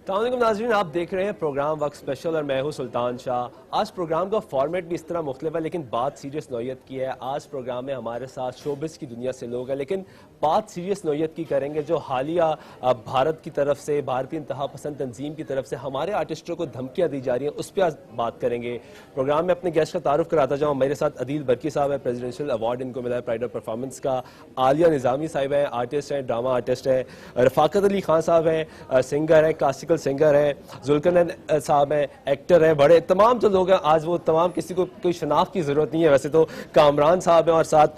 अस्सलाम नाज़रीन, आप देख रहे हैं प्रोग्राम वक्त स्पेशल और मैं हूं सुल्तान शाह। आज प्रोग्राम का फॉर्मेट भी इस तरह मुख्तलिफ है, लेकिन बात सीरियस नौयत की है। आज प्रोग्राम में हमारे साथ शोबिस की दुनिया से लोग हैं, लेकिन बात सीरियस नौयत की करेंगे जो हालिया भारत की तरफ से, भारतीय इंतहा पसंद तंजीम की तरफ से हमारे आर्टिस्टों को धमकियाँ दी जा रही हैं, उस पर आज बात करेंगे। प्रोग्राम में अपने गेस्ट का तारुफ कराता जाऊँ। मेरे साथ अदील बरकी साहब है, प्रेसिडेंशियल अवार्ड इनको मिला है प्राइड ऑफ परफॉर्मेंस का। आलिया निज़ामी साहिब हैं, आर्टिस्ट हैं, ड्रामा आर्टिस्ट हैं। रफाकत अली खान साहब हैं, सिंगर हैं, क्लासिकल सिंगर हैं। जुल्करनैन साहब हैं, एक्टर हैं। बड़े तमाम जो लोग हैं आज वो तमाम किसी को कोई शनाख्त की ज़रूरत नहीं है वैसे तो। कामरान साहब हैं और साथ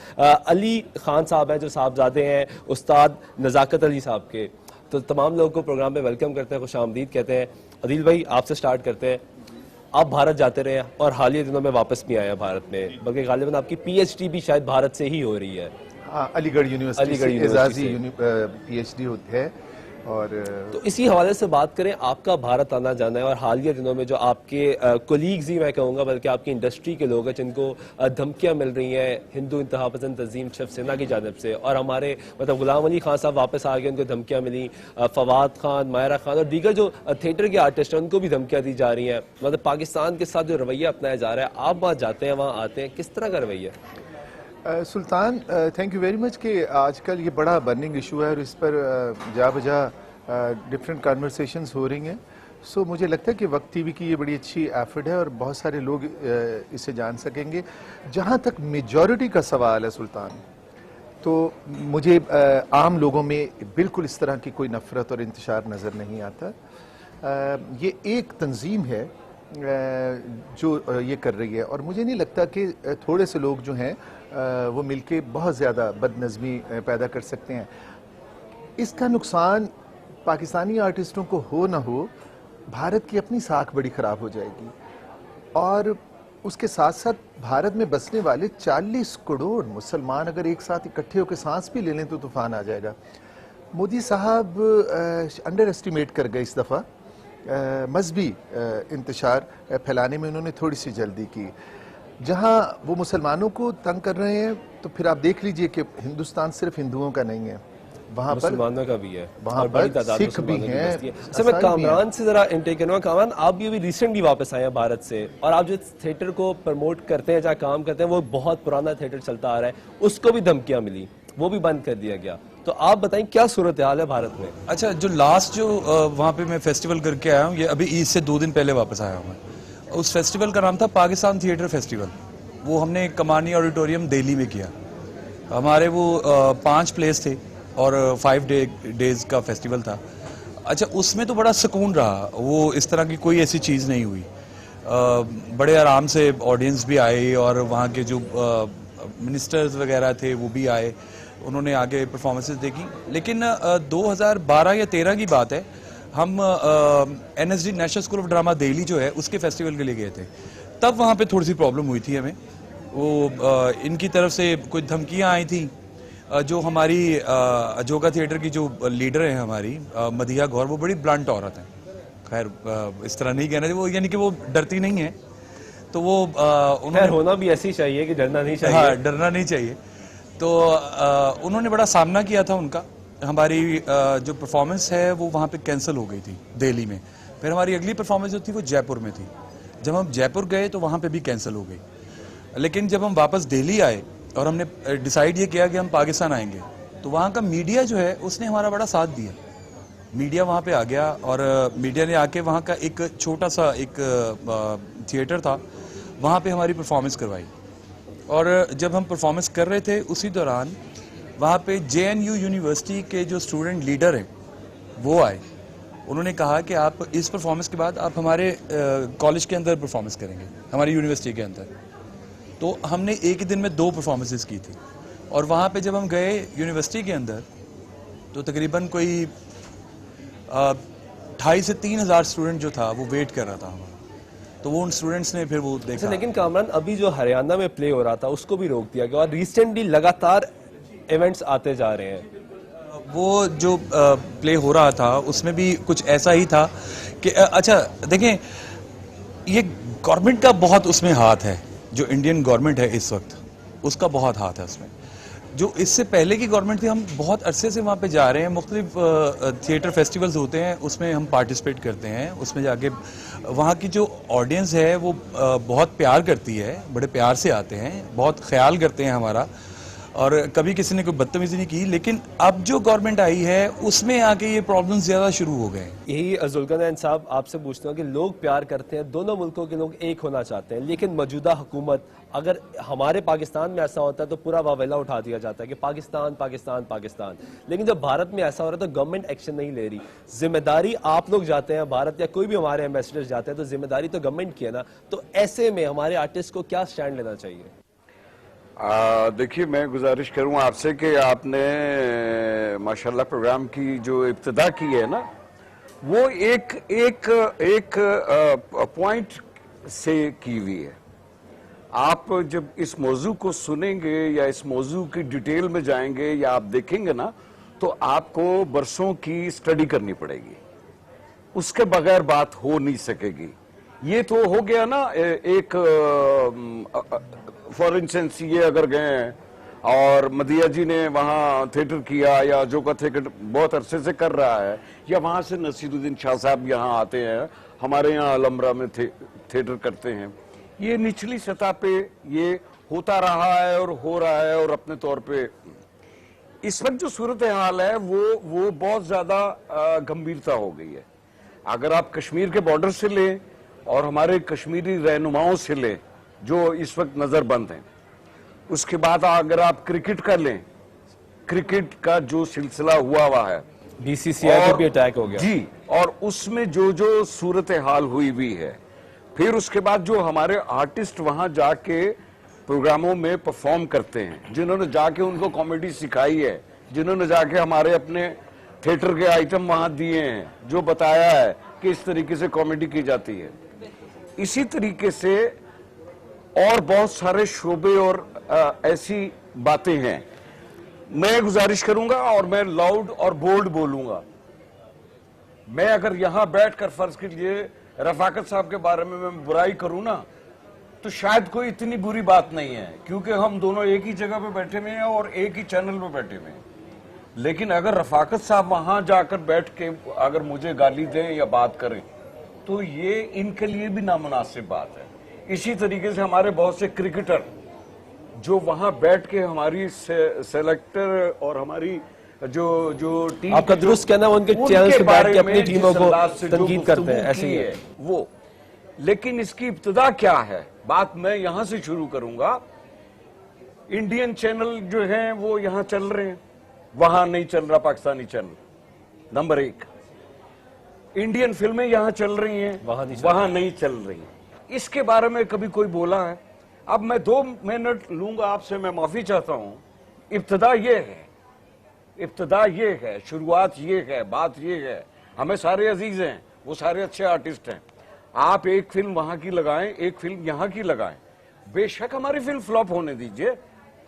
अली खान साहब हैं जो साहबजादे हैं उस्ताद नज़ाकत अली साहब के। तो तमाम लोगों को प्रोग्राम में वेलकम करते हैं, खुश आमदीद कहते हैं। अदील भाई आपसे स्टार्ट करते हैं। आप भारत जाते रहे और हालिया दिनों में वापस भी आए हैं भारत में, बल्कि गालिबन आपकी PhD भी शायद भारत से ही हो रही है। अलीगढ़ यूनिवर्सिटी से एजाजी PhD है। और तो इसी हवाले से बात करें, आपका भारत आना जाना है और हालिया दिनों में जो आपके कोलीग्स ही मैं कहूँगा बल्कि आपकी इंडस्ट्री के लोग हैं जिनको धमकियाँ मिल रही हैं हिंदू इंतहा पसंद तंजीम शिवसेना की जानिब से, और हमारे मतलब गुलाम अली खान साहब वापस आ गए, उनको धमकियाँ मिली। फवाद खान, मायरा खान और दीगर जो थिएटर के आर्टिस्ट हैं उनको भी धमकियाँ दी जा रही हैं। मतलब पाकिस्तान के साथ जो रवैया अपनाया जा रहा है, आप वहाँ जाते हैं, वहाँ आते हैं, किस तरह का रवैया? सुल्तान थैंक यू वेरी मच कि आजकल ये बड़ा बर्निंग इशू है और इस पर जा बजा डिफरेंट कन्वर्सेशंस हो रही हैं। सो मुझे लगता है कि वक्त टीवी की ये बड़ी अच्छी एफर्ट है और बहुत सारे लोग इसे जान सकेंगे। जहाँ तक मेजॉरिटी का सवाल है सुल्तान, तो मुझे आम लोगों में बिल्कुल इस तरह की कोई नफरत और इंतशार नज़र नहीं आता। ये एक तंजीम है जो ये कर रही है और मुझे नहीं लगता कि थोड़े से लोग जो हैं वो मिलके बहुत ज़्यादा बदनज़मी पैदा कर सकते हैं। इसका नुकसान पाकिस्तानी आर्टिस्टों को हो ना हो, भारत की अपनी साख बड़ी ख़राब हो जाएगी और उसके साथ साथ भारत में बसने वाले 40 करोड़ मुसलमान अगर एक साथ इकट्ठे होकर सांस भी ले लें तो तूफान आ जाएगा। मोदी साहब अंडर एस्टिमेट कर गए इस दफ़ा। मजहबी इंतशार फैलाने में उन्होंने थोड़ी सी जल्दी की। जहां वो मुसलमानों को तंग कर रहे हैं तो फिर आप देख लीजिए कि हिंदुस्तान सिर्फ हिंदुओं का नहीं है, वहां पर मुसलमानों का भी है, वहां पर सिख भी हैं। सर मैं कामरान से जरा इंटेक करूँगा। कामरान, आप भी अभी रिसेंटली वापस आए हैं भारत से और आप जो थिएटर को प्रमोट करते हैं, जहाँ काम करते हैं, वो बहुत पुराना थिएटर चलता आ रहा है, उसको भी धमकियाँ मिली, वो भी बंद कर दिया गया। तो आप बताएं क्या सूरत हाल है भारत में? अच्छा, जो लास्ट जो वहाँ पे मैं फेस्टिवल करके आया हूँ, ये अभी ईद से 2 दिन पहले वापस आया हूँ मैं। उस फेस्टिवल का नाम था पाकिस्तान थिएटर फेस्टिवल। वो हमने कमानी ऑडिटोरियम दिल्ली में किया। हमारे वो 5 प्लेस थे और 5 डेज का फेस्टिवल था। अच्छा, उसमें तो बड़ा सुकून रहा, वो इस तरह की कोई ऐसी चीज़ नहीं हुई। बड़े आराम से ऑडियंस भी आई और वहाँ के जो मिनिस्टर्स वगैरह थे वो भी आए, उन्होंने आगे परफॉर्मेंसेस देखी। लेकिन 2012 या 13 की बात है, हम NSD national school of drama Delhi जो है उसके फेस्टिवल के लिए गए थे। तब वहाँ पे थोड़ी सी प्रॉब्लम हुई थी हमें। वो इनकी तरफ से कुछ धमकियाँ आई थी। जो हमारी अजोका थिएटर की जो लीडर है हमारी मदिया गौर, वो बड़ी ब्लंट औरत है। खैर इस तरह नहीं कहना चाहिए, वो यानी कि वो डरती नहीं है, तो वो उन्होंने होना भी ऐसी चाहिए कि डरना नहीं चाहिए। हाँ, डरना नहीं चाहिए। तो उन्होंने बड़ा सामना किया था उनका। हमारी जो परफॉर्मेंस है वो वहाँ पे कैंसिल हो गई थी दिल्ली में। फिर हमारी अगली परफॉर्मेंस जो थी वो जयपुर में थी। जब हम जयपुर गए तो वहाँ पे भी कैंसिल हो गई। लेकिन जब हम वापस दिल्ली आए और हमने डिसाइड ये किया कि हम पाकिस्तान आएंगे, तो वहाँ का मीडिया जो है उसने हमारा बड़ा साथ दिया। मीडिया वहाँ पे आ गया और मीडिया ने आके वहाँ का एक छोटा सा एक थिएटर था, वहाँ पे हमारी परफॉर्मेंस करवाई। और जब हम परफॉर्मेंस कर रहे थे उसी दौरान वहाँ पे JNU यूनिवर्सिटी के जो स्टूडेंट लीडर हैं वो आए। उन्होंने कहा कि आप इस परफॉर्मेंस के बाद आप हमारे कॉलेज के अंदर परफॉर्मेंस करेंगे, हमारी यूनिवर्सिटी के अंदर। तो हमने एक ही दिन में 2 परफॉर्मेंसेस की थी। और वहाँ पे जब हम गए यूनिवर्सिटी के अंदर तो तकरीबन कोई 2,500 से 3,000 स्टूडेंट जो था वो वेट कर रहा था हमारा। तो वो उन स्टूडेंट्स ने फिर वो देखा। लेकिन कामरान, अभी जो हरियाणा में प्ले हो रहा था उसको भी रोक दिया गया और रिसेंटली लगातार इवेंट्स आते जा रहे हैं। वो जो प्ले हो रहा था उसमें भी कुछ ऐसा ही था कि अच्छा देखें, ये गवर्नमेंट का बहुत उसमें हाथ है। जो इंडियन गवर्नमेंट है इस वक्त, उसका बहुत हाथ है उसमें। जो इससे पहले की गवर्नमेंट थी, हम बहुत अरसे से वहाँ पे जा रहे हैं, मुख्तलिफ थिएटर फेस्टिवल्स होते हैं, उसमें हम पार्टिसिपेट करते हैं। उसमें जाके वहाँ की जो ऑडियंस है वो बहुत प्यार करती है, बड़े प्यार से आते हैं, बहुत ख्याल करते हैं हमारा, और कभी किसी ने कोई बदतमीजी नहीं की। लेकिन अब जो गवर्नमेंट आई है उसमें आके ये प्रॉब्लम्स ज़्यादा शुरू हो गए। यही जुल्करनैन साहब आपसे पूछता हूँ कि लोग प्यार करते हैं, दोनों मुल्कों के लोग एक होना चाहते हैं, लेकिन मौजूदा हुकूमत, अगर हमारे पाकिस्तान में ऐसा होता है तो पूरा वावेला उठा दिया जाता है कि पाकिस्तान पाकिस्तान पाकिस्तान, लेकिन जब भारत में ऐसा हो रहा है तो गवर्नमेंट एक्शन नहीं ले रही। जिम्मेदारी आप लोग जाते हैं भारत, या कोई भी हमारे एम्बेसडर जाते हैं, तो जिम्मेदारी तो गवर्नमेंट की है ना। तो ऐसे में हमारे आर्टिस्ट को क्या स्टैंड लेना चाहिए? देखिए, मैं गुजारिश करूं आपसे कि आपने माशाल्लाह प्रोग्राम की जो इब्तिदा की है ना, वो एक पॉइंट से की हुई है। आप जब इस मौजू को सुनेंगे या इस मौजू की डिटेल में जाएंगे या आप देखेंगे ना, तो आपको बरसों की स्टडी करनी पड़ेगी, उसके बगैर बात हो नहीं सकेगी। ये तो हो गया ना, एक फॉर इंस्टेंस ये अगर गए और मदिया जी ने वहां थिएटर किया, या जो का थिएटर बहुत अरसे से कर रहा है, या वहां से नसीरुद्दीन शाह साहब यहाँ आते हैं, हमारे यहाँ अलमरा में थिएटर करते हैं। ये निचली सतह पे ये होता रहा है और हो रहा है, और अपने तौर पे इस वक्त जो सूरत हाल है वो बहुत ज्यादा गंभीरता हो गई है। अगर आप कश्मीर के बॉर्डर से लें और हमारे कश्मीरी रहनुमाओं से लें जो इस वक्त नजरबंद हैं, उसके बाद अगर आप क्रिकेट का लें, क्रिकेट का जो सिलसिला हुआ है, बीसीसीआई पे भी अटैक हो गया जी, और उसमें जो सूरत हाल हुई है, फिर उसके बाद जो हमारे आर्टिस्ट वहां जाके प्रोग्रामों में परफॉर्म करते हैं, जिन्होंने जाके उनको कॉमेडी सिखाई है, जिन्होंने जाके हमारे अपने थिएटर के आइटम वहां दिए हैं, जो बताया है कि इस तरीके से कॉमेडी की जाती है, इसी तरीके से और बहुत सारे शोबे और ऐसी बातें हैं। मैं गुजारिश करूंगा और मैं लाउड और बोल्ड बोलूंगा। मैं अगर यहां बैठकर फर्ज कीजिए रफाकत साहब के बारे में मैं बुराई करूं ना, तो शायद कोई इतनी बुरी बात नहीं है, क्योंकि हम दोनों एक ही जगह पे बैठे हुए हैं और एक ही चैनल पे बैठे हुए हैं। लेकिन अगर रफाकत साहब वहां जाकर बैठ के अगर मुझे गाली दें या बात करें, तो ये इनके लिए भी नामुनासिब बात है। इसी तरीके से हमारे बहुत से क्रिकेटर जो वहां बैठ के हमारी सेलेक्टर और हमारी जो टीम, आपका दुरुस्त कहना, उनके चैनल्स पे बैठ के अपनी टीमों को तनकीद करते हैं, ऐसे ही है वो। लेकिन इसकी इब्तिदा क्या है, बात मैं यहां से शुरू करूंगा। इंडियन चैनल जो है वो यहां चल रहे हैं, वहां नहीं चल रहा पाकिस्तानी चैनल। नंबर 1, इंडियन फिल्में यहां चल रही हैं, वहां नहीं चल रही। इसके बारे में कभी कोई बोला है? अब मैं 2 मिनट लूंगा आपसे, मैं माफी चाहता हूं। इब्तिदा ये है, इब्तिदा ये है, शुरुआत ये है, बात ये है। हमें सारे अजीज हैं, वो सारे अच्छे आर्टिस्ट हैं। आप एक फिल्म वहां की लगाएं, एक फिल्म यहां की लगाएं, बेशक हमारी फिल्म फ्लॉप होने दीजिए,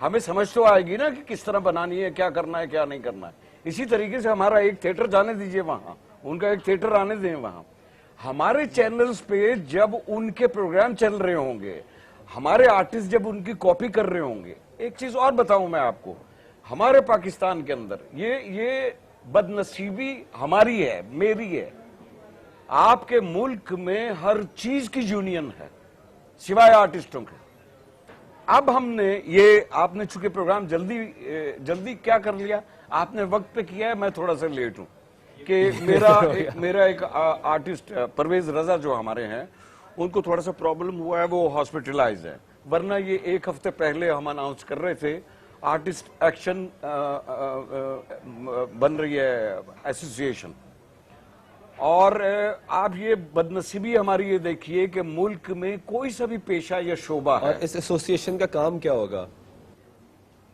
हमें समझ तो आएगी ना कि किस तरह बनानी है, क्या करना है, क्या नहीं करना है। इसी तरीके से हमारा एक थिएटर जाने दीजिए वहां, उनका एक थिएटर आने दें वहां। हमारे चैनल्स पे जब उनके प्रोग्राम चल रहे होंगे, हमारे आर्टिस्ट जब उनकी कॉपी कर रहे होंगे। एक चीज और बताऊं मैं आपको, हमारे पाकिस्तान के अंदर ये बदनसीबी हमारी है, मेरी है। आपके मुल्क में हर चीज की यूनियन है सिवाय आर्टिस्टों के। अब हमने ये, आपने चूंकि प्रोग्राम जल्दी क्या कर लिया, आपने वक्त पे किया है, मैं थोड़ा सा लेट हूं कि मेरा एक आर्टिस्ट परवेज रजा जो हमारे हैं, उनको थोड़ा सा प्रॉब्लम हुआ है, वो हॉस्पिटलाइज है। वरना ये 1 हफ्ते पहले हम अनाउंस कर रहे थे, आर्टिस्ट एक्शन बन रही है एसोसिएशन। और आप ये बदनसीबी हमारी ये देखिए कि मुल्क में कोई सा भी पेशा या शोबा है। और इस एसोसिएशन का काम क्या होगा?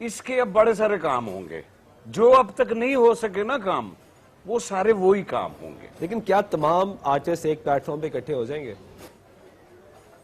इसके अब बड़े सारे काम होंगे, जो अब तक नहीं हो सके ना काम, वो सारे वही काम होंगे। लेकिन क्या तमाम आर्टिस्ट एक प्लेटफॉर्म पे इकट्ठे हो जाएंगे?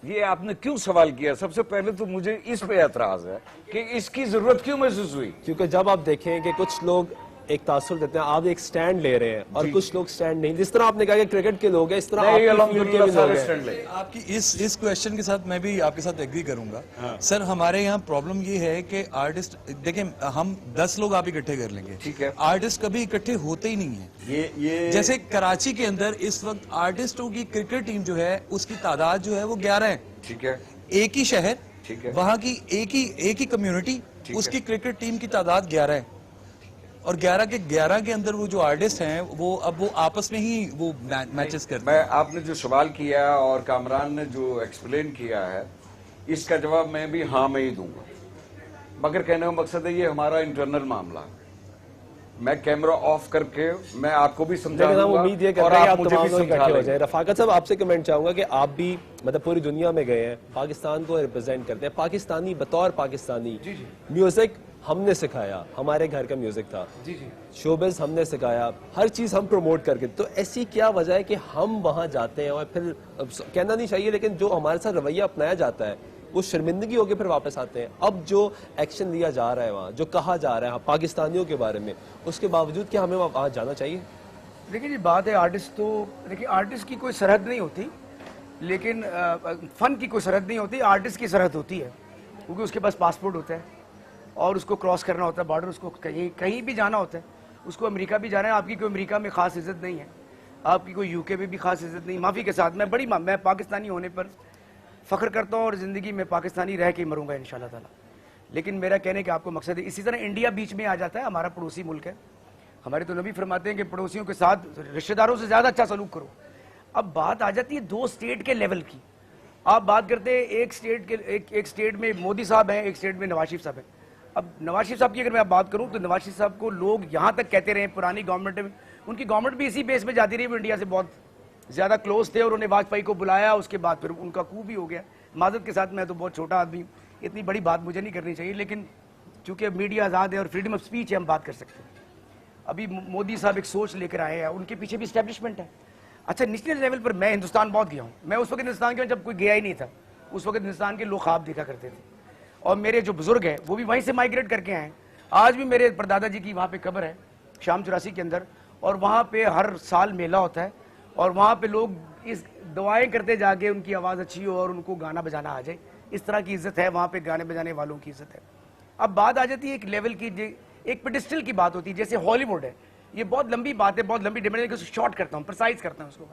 ये आपने क्यों सवाल किया? सबसे पहले तो मुझे इस पे एतराज है कि इसकी जरूरत क्यों महसूस हुई। क्योंकि जब आप देखें कि कुछ लोग एक तासुर देते हैं, आप एक स्टैंड ले रहे हैं और कुछ लोग स्टैंड नहीं, जिस तरह आपने कहा कि क्रिकेट के लोग हैं इस तरह नहीं, आपकी फील्ड के अल्हम्दुलिल्लाह भी लोग सारे हैं। स्टैंड ले। आपकी इस क्वेश्चन के साथ मैं भी आपके साथ एग्री करूंगा। सर हमारे यहाँ प्रॉब्लम ये है कि आर्टिस्ट, देखें हम 10 लोग आप इकट्ठे कर लेंगे, ठीक है। आर्टिस्ट कभी इकट्ठे होते ही नहीं है। ये जैसे कराची के अंदर इस वक्त आर्टिस्टों की क्रिकेट टीम जो है उसकी तादाद जो है वो 11 है। ठीक है, एक ही शहर, ठीक है। वहां की एक ही कम्युनिटी, उसकी क्रिकेट टीम की तादाद 11 है और 11 के अंदर वो जो आर्टिस्ट हैं वो अब वो आपस में ही वो मैचेस करते मैं हैं। आपने जो सवाल किया और कामरान ने जो एक्सप्लेन किया है इसका जवाब मैं भी हाँ में ही दूंगा, मगर कहने का मकसद है ये हमारा इंटरनल मामला है। मैं कैमरा ऑफ करके मैं आपको भी समझा लेकिन हम दूंगा उम्मीद ये और करते हैं कि आप आप मुझे तमाम भी लोग समझा इकट्ठे हो लेंगे। जाए। रफाकत साहब आपसे कमेंट चाहूंगा कि आप भी मतलब पूरी दुनिया में गए हैं, पाकिस्तान को रिप्रेजेंट करते हैं, पाकिस्तानी बतौर पाकिस्तानी म्यूजिक हमने सिखाया, हमारे घर का म्यूजिक था, शोबिज हमने सिखाया, हर चीज हम प्रमोट करके, तो ऐसी क्या वजह है कि हम वहां जाते हैं और फिर कहना नहीं चाहिए लेकिन जो हमारे साथ रवैया अपनाया जाता है वो शर्मिंदगी होकर फिर वापस आते हैं। अब जो एक्शन लिया जा रहा है वहाँ, जो कहा जा रहा है पाकिस्तानियों के बारे में, उसके बावजूद क्या हमें वहाँ जाना चाहिए? देखिए जी बात है आर्टिस्ट, तो देखिए आर्टिस्ट की कोई सरहद नहीं होती, लेकिन फन की कोई सरहद नहीं होती, आर्टिस्ट की सरहद होती है, क्योंकि उसके पास पासपोर्ट होता है और उसको क्रॉस करना होता है बॉर्डर, उसको कहीं भी जाना होता है, उसको अमेरिका भी जाना है। आपकी कोई अमेरिका में खास इज्जत नहीं है, आपकी कोई यूके में भी खास इज्जत नहीं। माफ़ी के साथ मैं पाकिस्तानी होने पर फ़ख्र करता हूँ और ज़िंदगी में पाकिस्तानी रह के मरूंगा इंशाल्लाह ताला। लेकिन मेरा कहने का आपको मकसद है, इसी तरह इंडिया बीच में आ जाता है, हमारा पड़ोसी मुल्क है, हमारे तो नबी फरमाते हैं कि पड़ोसियों के साथ रिश्तेदारों से ज़्यादा अच्छा सलूक करो। अब बात आ जाती है 2 स्टेट के लेवल की। आप बात करते हैं एक स्टेट में मोदी साहब हैं, एक स्टेट में नवाज शरीफ साहब हैं। अब नवाज शरीफ साहब की अगर मैं बात करूं तो नवाज शरीफ साहब को लोग यहाँ तक कहते रहे, पुरानी गवर्नमेंट में उनकी गवर्नमेंट भी इसी बेस में जाती रही, वो इंडिया से बहुत ज़्यादा क्लोज थे और उन्हें वाजपेयी को बुलाया, उसके बाद फिर उनका कू भी हो गया। माजरत के साथ मैं तो बहुत छोटा आदमी हूँ, इतनी बड़ी बात मुझे नहीं करनी चाहिए, लेकिन चूंकि मीडिया आज़ाद है और फ्रीडम ऑफ स्पीच है, हम बात कर सकते हैं। अभी मोदी साहब एक सोच लेकर आए हैं, उनके पीछे भी स्टैब्लिशमेंट है। अच्छा, नेशनल लेवल पर मैं हिंदुस्तान बहुत गया हूँ, मैं उस वक्त हिंदुस्तान के जब कोई गया ही नहीं था, उस वक्त हिंदुस्तान के लोग ख्वाब देखा करते थे और मेरे जो बुजुर्ग हैं वो भी वहीं से माइग्रेट करके आए हैं। आज भी मेरे परदादा जी की वहाँ पे कब्र है शाम 84 के अंदर, और वहाँ पे हर साल मेला होता है और वहाँ पे लोग इस दुआएं करते जाके उनकी आवाज़ अच्छी हो और उनको गाना बजाना आ जाए, इस तरह की इज्जत है वहाँ पे, गाने बजाने वालों की इज्जत है। अब बात आ जाती है एक लेवल की, एक पेडिस्टल की बात होती है, जैसे हॉलीवुड है, ये बहुत लंबी बात है, बहुत लंबी डिबेट है, उसको शॉर्ट करता हूँ, प्रिसाइज करता हूँ उसको।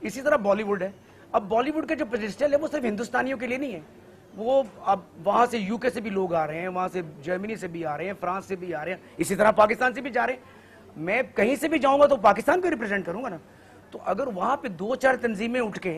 इसी तरह बॉलीवुड है। अब बॉलीवुड का जो पेडिस्टल है वो सिर्फ हिंदुस्तानियों के लिए नहीं है, वो अब वहाँ से यूके से भी लोग आ रहे हैं, वहाँ से जर्मनी से भी आ रहे हैं, फ्रांस से भी आ रहे हैं, इसी तरह पाकिस्तान से भी जा रहे हैं। मैं कहीं से भी जाऊँगा तो पाकिस्तान को रिप्रेजेंट करूँगा ना। तो अगर वहाँ पे 2-4 तंजीमें उठ के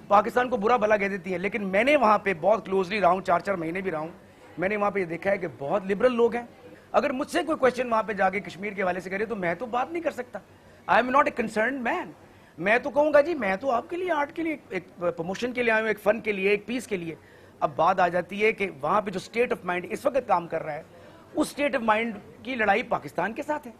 पाकिस्तान को बुरा भला कह देती हैं, लेकिन मैंने वहाँ पे बहुत क्लोजली रहा हूँ, 4-4 महीने भी रहा हूँ, मैंने वहाँ पे देखा है कि बहुत लिबरल लोग हैं। अगर मुझसे कोई क्वेश्चन वहाँ पे जाके कश्मीर के हवाले से करे तो मैं तो बात नहीं कर सकता। I am not a concern man. मैं तो कहूँगा जी मैं तो आपके लिए, आर्ट के लिए, एक प्रमोशन के लिए आया हूँ, एक फन के लिए, एक पीस के लिए। अब बात आ जाती है कि वहाँ पे जो स्टेट ऑफ माइंड इस वक्त काम कर रहा है, उस स्टेट ऑफ माइंड की लड़ाई पाकिस्तान के साथ है।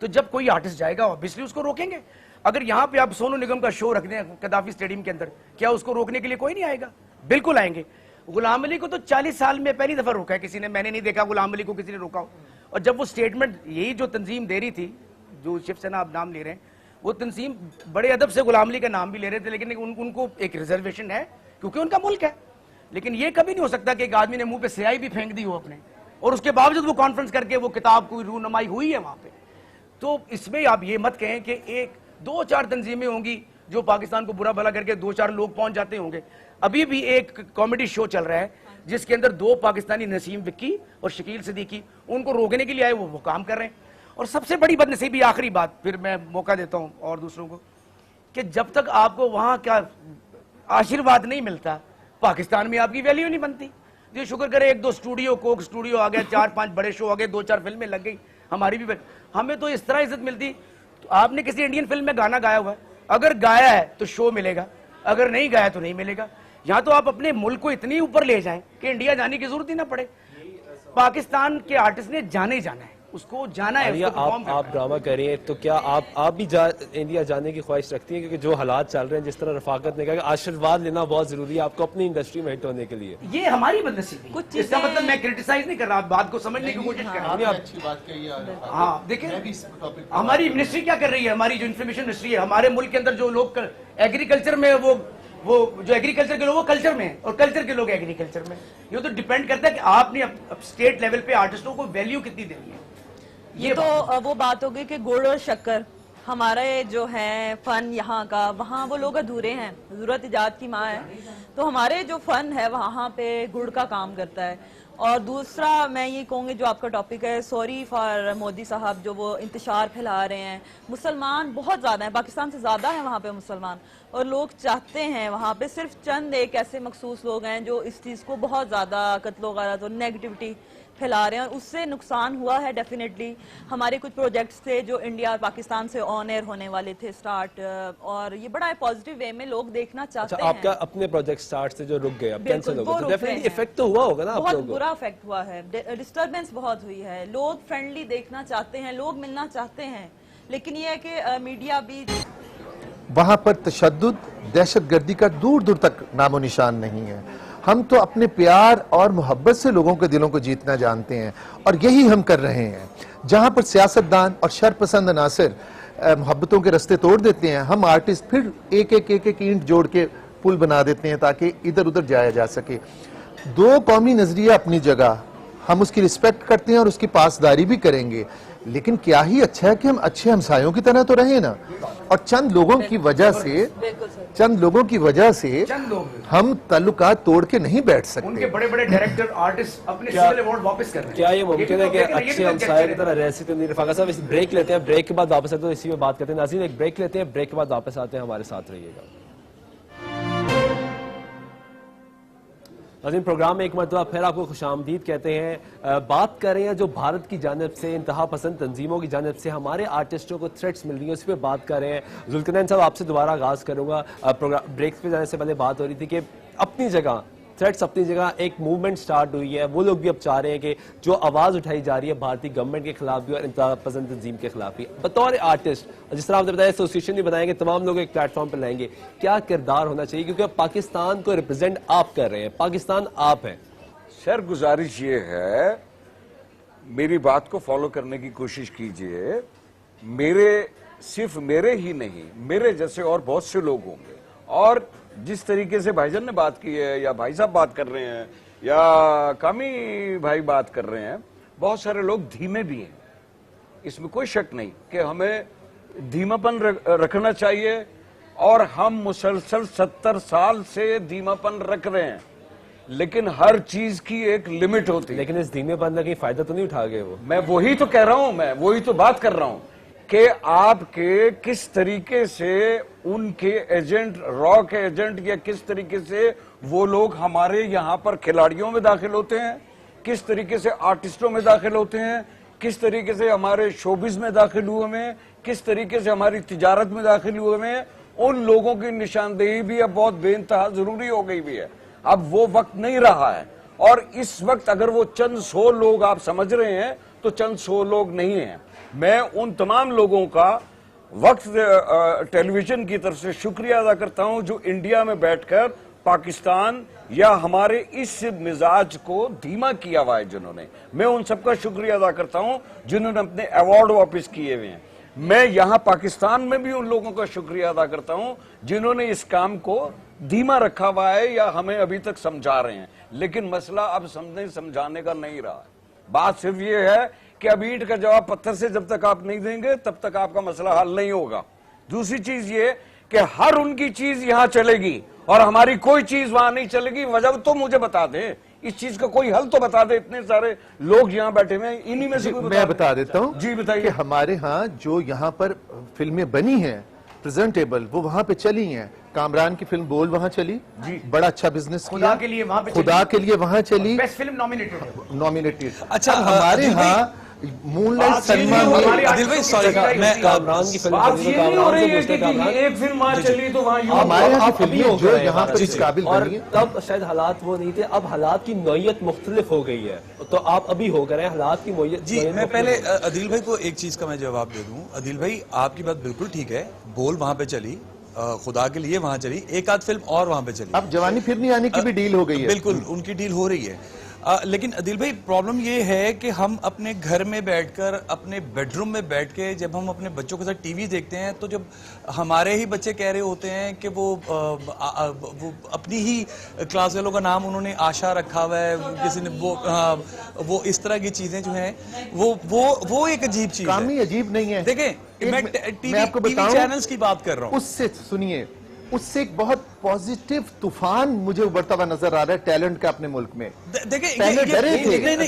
तो जब कोई आर्टिस्ट जाएगा ऑब्वियसली उसको रोकेंगे। अगर यहाँ पे आप सोनू निगम का शो रख दें कदाफी स्टेडियम के अंदर, क्या उसको रोकने के लिए कोई नहीं आएगा? बिल्कुल आएंगे। गुलाम अली को तो 40 साल में पहली दफा रोका है किसी ने, मैंने नहीं देखा गुलाम अली को किसी ने रोका हो। और जब वो स्टेटमेंट यही जो तंजीम दे रही थी, जो शिवसेना आप नाम ले रहे हैं, वो तंजीम बड़े अदब से गुलाम अली का नाम भी ले रहे थे, लेकिन उनको एक रिजर्वेशन है क्योंकि उनका मुल्क है। लेकिन ये कभी नहीं हो सकता कि एक आदमी ने मुंह पे स्याही भी फेंक दी हो अपने, और उसके बावजूद वो कॉन्फ्रेंस करके वो किताब की रूनुमाई हुई है वहां पे। तो इसमें आप ये मत कहें कि 1-2-4 तंजीमें होंगी जो पाकिस्तान को बुरा भला करके 2-4 लोग पहुंच जाते होंगे। अभी भी एक कॉमेडी शो चल रहा है जिसके अंदर 2 पाकिस्तानी, नसीम विक्की और शकील सिद्दीकी, उनको रोकने के लिए आए, वो काम कर रहे हैं। और सबसे बड़ी बदनसीबी, आखिरी बात, फिर मैं मौका देता हूं और दूसरों को, कि जब तक आपको वहां का आशीर्वाद नहीं मिलता, पाकिस्तान में आपकी वैल्यू नहीं बनती। ये शुक्र करे 1-2 स्टूडियो, कोक स्टूडियो आ गया, 4-5 बड़े शो आ गए, 2-4 फिल्में लग गई, हमारी भी हमें तो इस तरह इज्जत मिलती। तो आपने किसी इंडियन फिल्म में गाना गाया हुआ, अगर गाया है तो शो मिलेगा, अगर नहीं गाया तो नहीं मिलेगा। यहाँ तो आप अपने मुल्क को इतनी ऊपर ले जाएं कि इंडिया जाने की जरूरत ही ना पड़े। पाकिस्तान के आर्टिस्ट ने जाने ही जाना है, उसको जाना है, आलिया, उसको परफॉर्म करना आप है। ड्रामा कर रही हैं तो क्या आप भी इंडिया जाने की ख्वाहिश रखती हैं? क्योंकि जो हालात चल रहे हैं, जिस तरह रफाकत ने कहा कि आशीर्वाद लेना बहुत जरूरी है आपको अपनी इंडस्ट्री में हिट होने के लिए। ये हमारी बदनसीबी, कुछ इसका चीजें- मतलब मैं क्रिटिसाइज नहीं कर रहा, बात को समझने की कोशिश कर रहा हूं। अच्छी बात कही है। हाँ देखिए, मैं भी इस टॉपिक पे हमारी मिनिस्ट्री क्या कर रही है, हमारी जो इन्फॉर्मेशन मिनिस्ट्री है, हमारे मुल्क के अंदर जो लोग एग्रीकल्चर में वो जो एग्रीकल्चर के लोग वो कल्चर में है और कल्चर के लोग एग्रीकल्चर में। ये तो डिपेंड करता है कि आपने अब स्टेट लेवल पे आर्टिस्टों को वैल्यू कितनी देनी है। ये तो वो बात हो गई कि गुड़ और शक्कर हमारे जो है फन यहाँ का, वहाँ वो लोग अधूरे हैं, जरूरत इजाद की माँ है, तो हमारे जो फन है वहाँ पे गुड़ का काम करता है। और दूसरा मैं ये कहूँगी, जो आपका टॉपिक है, सॉरी फॉर मोदी साहब, जो वो इंतशार फैला रहे हैं, मुसलमान बहुत ज़्यादा हैं, पाकिस्तान से ज़्यादा हैं वहाँ पे मुसलमान, और लोग चाहते हैं वहाँ पे सिर्फ चंद एक ऐसे मखसूस लोग हैं जो इस चीज़ को बहुत ज़्यादा कत्लो गारत और नेगेटिविटी फैला रहे हैं, और उससे नुकसान हुआ है डेफिनेटली। हमारे कुछ प्रोजेक्ट्स थे जो इंडिया और पाकिस्तान से ऑन एयर होने वाले थे स्टार्ट, और ये बड़ा पॉजिटिव वे में लोग देखना चाहते अच्छा, हैं। आपका अपने प्रोजेक्ट स्टार्ट से जो रुक गए, अब बिल्कुल, कैंसिल हो वो गए, तो रुक रहे डेफिनेटली हैं। इफेक्ट तो हुआ होगा ना आप बहुत लोगों को। बुरा इफेक्ट हुआ है, डिस्टरबेंस बहुत हुई है, लोग फ्रेंडली देखना चाहते हैं, लोग मिलना चाहते हैं, लेकिन ये है कि मीडिया भी वहां पर तशद्दुद, दहशतगर्दी का दूर दूर तक नामो निशान नहीं है। हम तो अपने प्यार और मोहब्बत से लोगों के दिलों को जीतना जानते हैं, और यही हम कर रहे हैं। जहां पर सियासतदान और शरपसंद अनासर मोहब्बतों के रास्ते तोड़ देते हैं, हम आर्टिस्ट फिर एक ईंट जोड़ के पुल बना देते हैं ताकि इधर उधर जाया जा सके। दो कौमी नजरिया अपनी जगह, हम उसकी रिस्पेक्ट करते हैं और उसकी पासदारी भी करेंगे, लेकिन क्या ही अच्छा है कि हम अच्छे हमसायों की तरह तो रहें ना। और चंद लोगों की वजह से चंद लोग हम ताल्लुकात तोड़ के नहीं बैठ सकते। उनके बड़े बड़े डायरेक्टर आर्टिस्ट अपने सिविल अवार्ड वापस कर रहे हैं। क्या ये मुमकिन है कि ये भी अच्छे तो हमसाये की gesture तरह रह सकते हैं? रफाका साहब, इस ब्रेक लेते हैं, ब्रेक के बाद वापस आते हैं, तो इसी में बात करते हैं। नाज़रीन, एक ब्रेक लेते हैं, ब्रेक के बाद वापस आते हैं, हमारे साथ रहिएगा। नाज़रीन, प्रोग्राम में एक मरतबा फिर आपको खुशामदीद कहते हैं। बात कर रहे हैं जो भारत की जानिब से, इंतहा पसंद तंजीमों की जानिब से हमारे आर्टिस्टों को थ्रेट्स मिल रही है, उस पर बात कर रहे हैं। जुल्करनैन साहब, आपसे दोबारा आगाज़ करूँगा। प्रोग्राम ब्रेक पे जाने से पहले बात हो रही थी कि अपनी जगह थ्रेट्स, अपनी जगह एक मूवमेंट स्टार्ट हुई है, वो लोग भी अब चाह रहे हैं कि जो आवाज़ उठाई जा रही है भारतीय गवर्नमेंट के खिलाफ भी और इंतहा पसंद तंजीम के खिलाफ भी, बतौर आर्टिस्ट, जिस तरह आपने बताया एसोसिएशन भी बनाएंगे, तमाम लोग एक प्लेटफॉर्म पर लाएंगे, क्या किरदार होना चाहिए? क्योंकि पाकिस्तान को रिप्रेजेंट आप कर रहे हैं, पाकिस्तान आप हैं। सर, गुजारिश ये है, मेरी बात को फॉलो करने की कोशिश कीजिए। सिर्फ मेरे ही नहीं, मेरे जैसे और बहुत से लोग होंगे, और जिस तरीके से भाईजान ने बात की है, या भाई साहब बात कर रहे हैं, या कामी भाई बात कर रहे हैं, बहुत सारे लोग धीमे भी हैं। इसमें कोई शक नहीं कि हमें धीमापन रखना चाहिए, और हम मुसलसल 70 साल से धीमापन रख रहे हैं, लेकिन हर चीज की एक लिमिट होती है। लेकिन इस धीमे बंद का फायदा तो नहीं उठा गए वो। मैं वही तो कह रहा हूं, मैं वही तो बात कर रहा हूं कि आपके किस तरीके से उनके एजेंट, रॉ के एजेंट, या किस तरीके से वो लोग हमारे यहां पर खिलाड़ियों में दाखिल होते हैं, किस तरीके से आर्टिस्टों में दाखिल होते हैं, किस तरीके से हमारे शोबिज में दाखिल हुए हैं, किस तरीके से हमारी तिजारत में दाखिल हुए हैं, उन लोगों की निशानदेही भी अब बहुत बेइंतहा जरूरी हो गई भी है। अब वो वक्त नहीं रहा है, और इस वक्त अगर वो चंद 100 लोग आप समझ रहे हैं, तो चंद 100 लोग नहीं हैं। मैं उन तमाम लोगों का वक्त टेलीविजन की तरफ से शुक्रिया अदा करता हूं जो इंडिया में बैठकर पाकिस्तान या हमारे इस मिजाज को धीमा किया हुआ है, जिन्होंने, मैं उन सबका शुक्रिया अदा करता हूं जिन्होंने अपने अवार्ड वापस किए हुए हैं। मैं यहां पाकिस्तान में भी उन लोगों का शुक्रिया अदा करता हूं जिन्होंने इस काम को धीमा रखा हुआ है या हमें अभी तक समझा रहे हैं, लेकिन मसला अब समझाने का नहीं रहा है। बात सिर्फ ये है कि अब ईंट का जवाब पत्थर से जब तक आप नहीं देंगे तब तक आपका मसला हल नहीं होगा। दूसरी चीज ये कि हर उनकी चीज यहां चलेगी और हमारी कोई चीज वहां नहीं चलेगी। वजह तो मुझे बता दे, इस चीज का कोई हल तो बता दे। इतने सारे लोग यहाँ बैठे हुए हैं, इन्हीं में से कोई मैं बता देता हूँ जी, बताइए। कि हमारे यहाँ जो यहाँ पर फिल्में बनी हैं प्रेजेंटेबल, वो वहां पे चली हैं। कामरान की फिल्म बोल वहां चली जी, बड़ा अच्छा बिजनेस खुदा किया, के लिए वहां पे खुदा के लिए वहां चली, बेस्ट फिल्म नॉमिनेटेड है। नॉमिनेटेड। अच्छा, हमारे जी यहाँ मूनलाइट सलमा में आदिल भाई सॉरी मैं कामरान की फिल्म बात चली ये तो नहीं हो कामरान रही से है पूछते कि कामरान एक फिल्म वहां चली तो वहां यूं हमारे यहाँ अब की अभी फिल्में हो जो गए हैं यहाँ पर जी, इस जी। काबिल और बनी है, तब शायद हालात वो नहीं थे, अब हालात की नौयत मुख्तलिफ हो गई है, तो आप अभी हो गए हैं हालात की जी मैं पहले अदिल भाई को एक चीज का मैं जवाब दे दूं। अदिल भाई आपकी बात बिल्कुल ठीक है, बोल वहां पे चली, खुदा के लिए वहां चली, एक आध फिल्म और वहां पे चली। अब जवानी फिर नहीं आने की भी डील हो गई है। बिल्कुल उनकी डील हो रही है। लेकिन अदिल भाई प्रॉब्लम ये है कि हम अपने घर में बैठकर अपने बेडरूम में बैठ के जब हम अपने बच्चों के साथ टीवी देखते हैं तो जब हमारे ही बच्चे कह रहे होते हैं कि वो अपनी ही क्लास वालों का नाम उन्होंने आशा रखा हुआ है, किसी ने वो इस तरह की चीजें जो हैं वो एक अजीब चीज काम ही है। अजीब नहीं है। देखें मैं आपको टीवी बताऊं, चैनल्स की बात कर रहा हूँ। उससे सुनिए, उससे एक बहुत पॉजिटिव तूफान मुझे उभरता हुआ नजर आ रहा है टैलेंट का अपने मुल्क में। देखिए पहले डरे थे।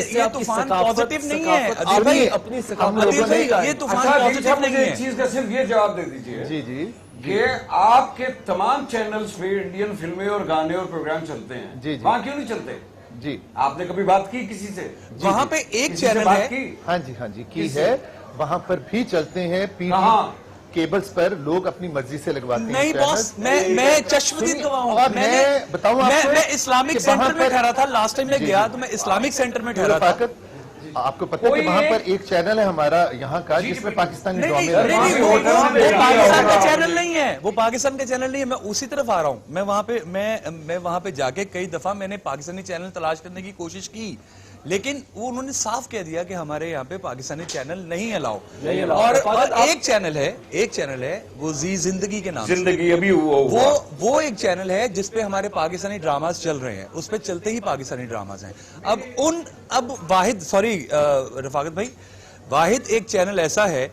ये तूफान पॉजिटिव नहीं है अदिल भाई अपनी अदिल भाई ये तूफान अच्छा पॉजिटिव मुझे नहीं एक है। चीज का सिर्फ ये जवाब दे दीजिए जी जी कि आपके तमाम चैनल्स पे इंडियन फिल्में और गाने और प्रोग्राम चलते हैं, जी, जी। वहां क्यों नहीं चलते? जी, आपने कभी बात की किसी से? वहां पे एक किसी से चैनल बात है। की? हाँ जी, हाँ जी की किससे? है। वहां पर भी चलते हैं पीवी कहाँ? केबल्स पर लोग अपनी मर्जी से लगवाते हैं नहीं चैनल। बॉस, मैं चश्मदीद गवाह हूं। और मैं बताऊं आपको मैं इस्लामिक कि वहां सेंटर में पर- ठहरा था लास्ट टाइम मैं जी, गया जी। तो मैं इस्लामिक सेंटर में ठहरा था। रफाकत, आपको पता है कोई कि वहां एक- पर एक चैनल है हमारा यहाँ का जी, जिसमें जी, पाकिस्तानी नहीं ड्रामे नहीं लगते हैं। नहीं, वो वो पाकिस्तान का वो चैनल नहीं है, वो पाकिस्तान का चैनल नहीं है। मैं उसी तरफ आ रहा हूँ। मैं वहां पे मैं वहां पे जाके कई दफा मैंने पाकिस्तानी चैनल तलाश करने की कोशिश की, लेकिन वो उन्होंने साफ कह दिया कि हमारे यहाँ पे पाकिस्तानी चैनल नहीं अलाउ। और एक चैनल है वो जी जिंदगी के नाम से। जिंदगी अभी हुआ वो एक चैनल है जिसपे हमारे पाकिस्तानी ड्रामास चल रहे हैं, उस पे चलते ही पाकिस्तानी ड्रामास हैं। अब वाहिद, सॉरी रफाकत भाई, वाहिद एक चैनल ऐसा है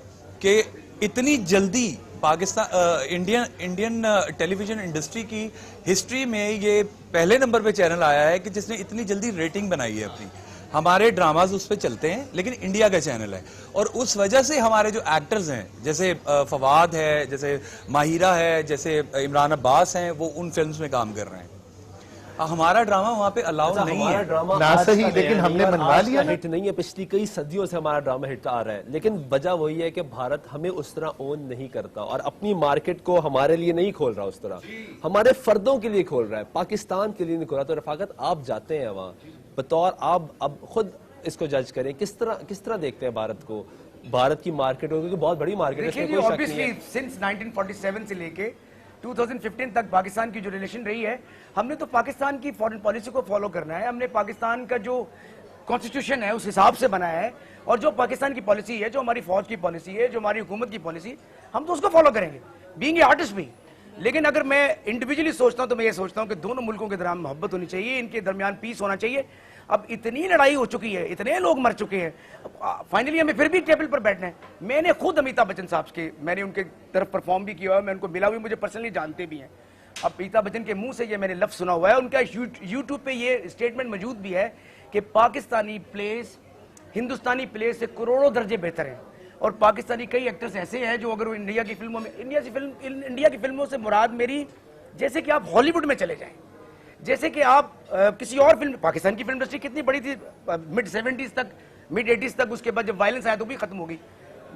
कि इतनी जल्दी पाकिस्तान इंडियन टेलीविजन इंडस्ट्री की हिस्ट्री में ये पहले नंबर पे चैनल आया है कि जिसने इतनी जल्दी रेटिंग बनाई है अपनी। हमारे ड्रामाज उस पे चलते हैं, लेकिन इंडिया का चैनल है, और उस वजह से हमारे जो एक्टर्स हैं, जैसे फवाद है, जैसे माहिरा है, जैसे इमरान अब्बास हैं, वो उन फिल्म्स में काम कर रहे हैं। हमारा ड्रामा वहां पे अलाउ नहीं हमारा है। ड्रामा ना आज सही, का लेकिन नया हमने नहीं है और मनवा आज लिया का ना। हिट नहीं है, पिछली कई सदियों से हमारा ड्रामा हिट आ रहा है, लेकिन वजह वही है कि भारत हमें उस तरह ओन नहीं करता और अपनी मार्केट को हमारे लिए नहीं खोल रहा उस तरह, हमारे फर्दों के लिए खोल रहा है, पाकिस्तान के लिए नहीं खोल रहा। तो रफाकत आप जाते हैं वहाँ बतौर, आप अब खुद इसको जज करें, किस तरह देखते हैं भारत को, भारत की मार्केट हो, क्योंकि बहुत बड़ी मार्केट है, देखिए इसमें जी, कोई शक नहीं ऑब्वियसली है। सिंस 1947 से लेके 2015 तक पाकिस्तान की जो रिलेशन रही है, हमने तो पाकिस्तान की फॉरेन पॉलिसी को फॉलो करना है। हमने पाकिस्तान का जो कॉन्स्टिट्यूशन है उस हिसाब से बनाया है, और जो पाकिस्तान की पॉलिसी है, जो हमारी फौज की पॉलिसी है, जो हमारी हुकूमत की पॉलिसी, हम तो उसको फॉलो करेंगे, बीइंग ए आर्टिस्ट भी। लेकिन अगर मैं इंडिविजुअली सोचता हूं तो मैं ये सोचता हूं कि दोनों मुल्कों के दरमियान मोहब्बत होनी चाहिए, इनके दरमियान पीस होना चाहिए। अब इतनी लड़ाई हो चुकी है, इतने लोग मर चुके हैं, फाइनली हमें फिर भी टेबल पर बैठना है। मैंने खुद अमिताभ बच्चन साहब के, मैंने उनके तरफ परफॉर्म भी किया है, मैं उनको मिला हुआ, मुझे पर्सनली जानते भी हैं। अब अमिताभ बच्चन के मुंह से ये मैंने लफ्ज सुना हुआ है, उनका यूट्यूब पे ये स्टेटमेंट मौजूद भी है कि पाकिस्तानी प्लेस हिंदुस्तानी प्लेस से करोड़ों दर्जे बेहतर हैं, और पाकिस्तानी कई एक्टर्स ऐसे हैं जो अगर वो इंडिया की फिल्मों में, इंडिया की फिल्मों से मुराद मेरी, जैसे कि आप हॉलीवुड में चले जाएं, जैसे कि आप किसी और फिल्म, पाकिस्तान की फिल्म इंडस्ट्री कितनी बड़ी थी मिड 70s तक, मिड 80s तक, उसके बाद जब वायलेंस आया तो भी खत्म हो गई।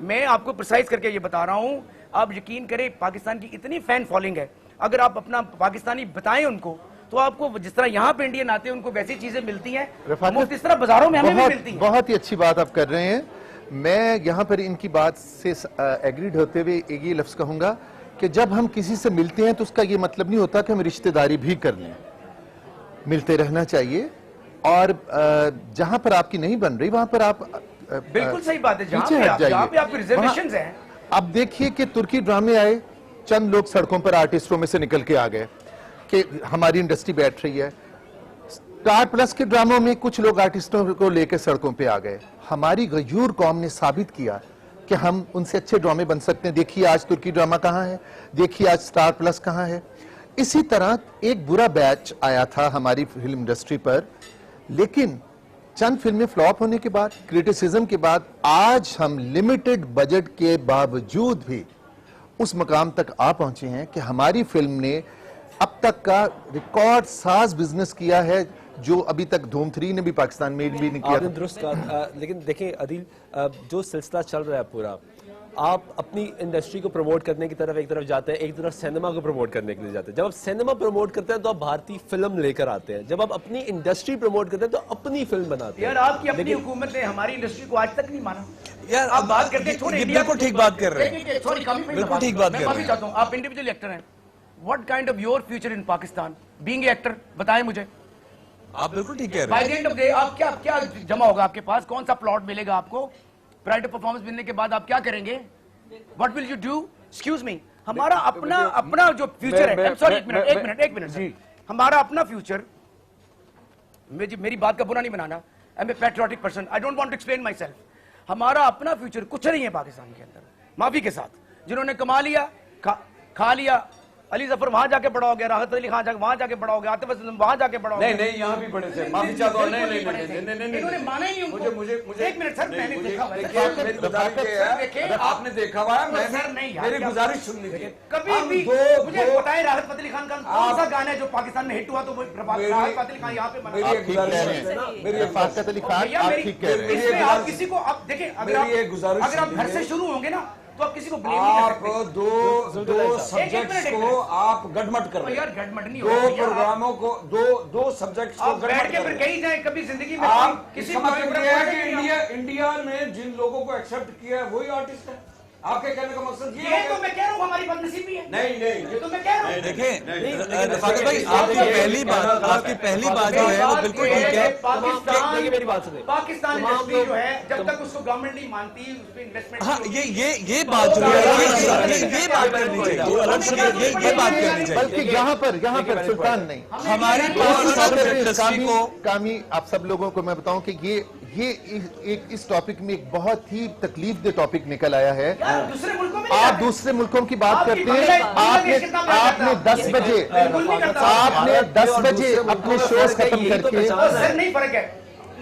मैं आपको प्रिसाइज करके ये बता रहा हूं, आप यकीन करें पाकिस्तान की इतनी फैन फॉलोइंग है, अगर आप अपना पाकिस्तानी बताएं उनको तो आपको जिस तरह यहाँ पे इंडियन आते हैं उनको वैसी चीजें मिलती हैं, मुफ्त इस तरह बाजारों में हमें भी मिलती हैं। बहुत ही अच्छी बात आप कर रहे हैं। मैं यहाँ पर इनकी बात से एग्रीड होते हुए एक ही लफ्ज कहूंगा कि जब हम किसी से मिलते हैं तो उसका ये मतलब नहीं होता कि हम रिश्तेदारी भी कर लें, मिलते रहना चाहिए, और जहां पर आपकी नहीं बन रही वहां पर आप बिल्कुल सही बात है, पीछे जहाँ हट जाइए। पे आपके रिजर्वेशंस हैं। अब देखिए कि तुर्की ड्रामे आए, चंद लोग सड़कों पर आर्टिस्टों में से निकल के आ गए कि हमारी इंडस्ट्री बैठ रही है। स्टार प्लस के ड्रामों में कुछ लोग आर्टिस्टों को लेकर सड़कों पे आ गए। हमारी गयूर कौम ने साबित किया कि हम उनसे अच्छे ड्रामे बन सकते हैं। देखिए आज तुर्की ड्रामा कहाँ है, देखिए आज स्टार प्लस कहाँ है। इसी तरह एक बुरा बैच आया था हमारी फिल्म इंडस्ट्री पर, लेकिन चंद फिल्में फ्लॉप होने के बाद, क्रिटिसिज्म के बाद, आज हम लिमिटेड बजट के बावजूद भी उस मकाम तक आ पहुंचे हैं कि हमारी फिल्म ने अब तक का रिकॉर्ड साज बिजनेस किया है। जो अभी तक धूम 3 ने भी पाकिस्तान में भी नहीं किया आपने था। दुरुस्त कहा, लेकिन देखें अदील, जो सिलसिला चल रहा है पूरा, आप अपनी इंडस्ट्री को प्रमोट करने की तरफ एक तरफ जाते हैं, एक तरफ सिनेमा को प्रमोट करने के लिए जाते हैं। जब आप सिनेमा प्रमोट करते हैं तो आप भारतीय फिल्म लेकर आते हैं, जब आप अपनी इंडस्ट्री प्रमोट करते हैं तो अपनी फिल्म बनाते हैं। यार आपकी अपनी हुकूमत ने हमारी इंडस्ट्री को आज तक नहीं माना। यार आप बात करते हैं छोड़े, ये बिल्कुल ठीक बात कर रहे हैं। सॉरी, बिल्कुल ठीक बात कर रहे हैं। चाहता हूँ, आप इंडिविजुअल एक्टर हैं, what kind of your future in Pakistan being actor, बताएं मुझे। आप बिल्कुल ठीक कह रहे बाय हैं। द एंड ऑफ डे आप क्या क्या जमा होगा आपके पास, कौन सा प्लॉट मिलेगा आपको, प्राइड परफॉर्मेंस मिलने के बाद आप क्या करेंगे, what will you do? Excuse me, हमारा अपना जो फ्यूचर है, सॉरी एक मिनट जी, हमारा अपना फ्यूचर, मेरी बात का बुरा नहीं बनाना, I am a patriotic person, I don't want to explain myself. हमारा अपना फ्यूचर कुछ नहीं है पाकिस्तान के अंदर, माफी के साथ। जिन्होंने कमा लिया, खा लिया, अली जफर वहां जाके बड़ा हो गया, राहत अली खान वहां जाके बड़ा हो गया, आतिफ असलम वहां जाके बड़ा हो गया। नहीं, यहाँ भी बड़े थे, माफी चाहता हूँ। नहीं, इन्होंने माना ही नहीं उनको। मुझे एक मिनट सर, मैंने देखा हुआ है। मेरी गुजारिश ये है, अगर आपने देखा हुआ है, सर नहीं यार, मेरी गुजारिश सुन लीजिए। कभी भी मुझे बताएं राहत फतेह अली खान का कौन सा गाना है जो पाकिस्तान में हिट हुआ तो वो राहत फतेह अली खान यहाँ पे मेरी एक गुजारिश मेरी रफाकत अली खान, आप ठीक कह रहे हैं। इसमें आप किसी को, आप देखें, अगर आप घर से शुरू होंगे ना तो आप किसी को ब्लेम नहीं कर सकते। आप दो सब्जेक्ट्स को आप गडमट कर रहे हैं। यार गडमट नहीं दो होगा, प्रोग्रामों को, दो सब्जेक्ट्स को आप बैठ गडमट के कर फिर रहे हैं। कहीं जाए कभी जिंदगी में आप किसी इसका मतलब ये है कि इंडिया इंडिया ने जिन लोगों को एक्सेप्ट किया है वही आर्टिस्ट है। आपके कहने का मकसद ये ये है? तो मैं कह रहा हूँ हमारी बदनसीबी है। नहीं, ये तो मैं कह रहा हूँ। देखें रफाकत भाई, आपकी पहली बात जो है वो बिल्कुल ठीक है। देखिए मेरी बात सुनिए, पाकिस्तान इंडस्ट्री जो है जब तक उसको गवर्नमेंट नहीं मानती उस पर इन्वेस्टमेंट। हाँ, ये बात जो है ये बात करनी चाहिए, ये बात करनी चाहिए। बल्कि यहाँ पर सुल्तान नहीं, हमारी इंडस्ट्री को कामी, आप सब लोगों को मैं बताऊं कि ये इस टॉपिक में एक बहुत ही तकलीफदेह टॉपिक निकल आया है। दूसरे मुल्कों में आप दूसरे मुल्कों की बात करते हैं, आपने 10 बजे अपने शोज खत्म करके, सर नहीं फर्क है,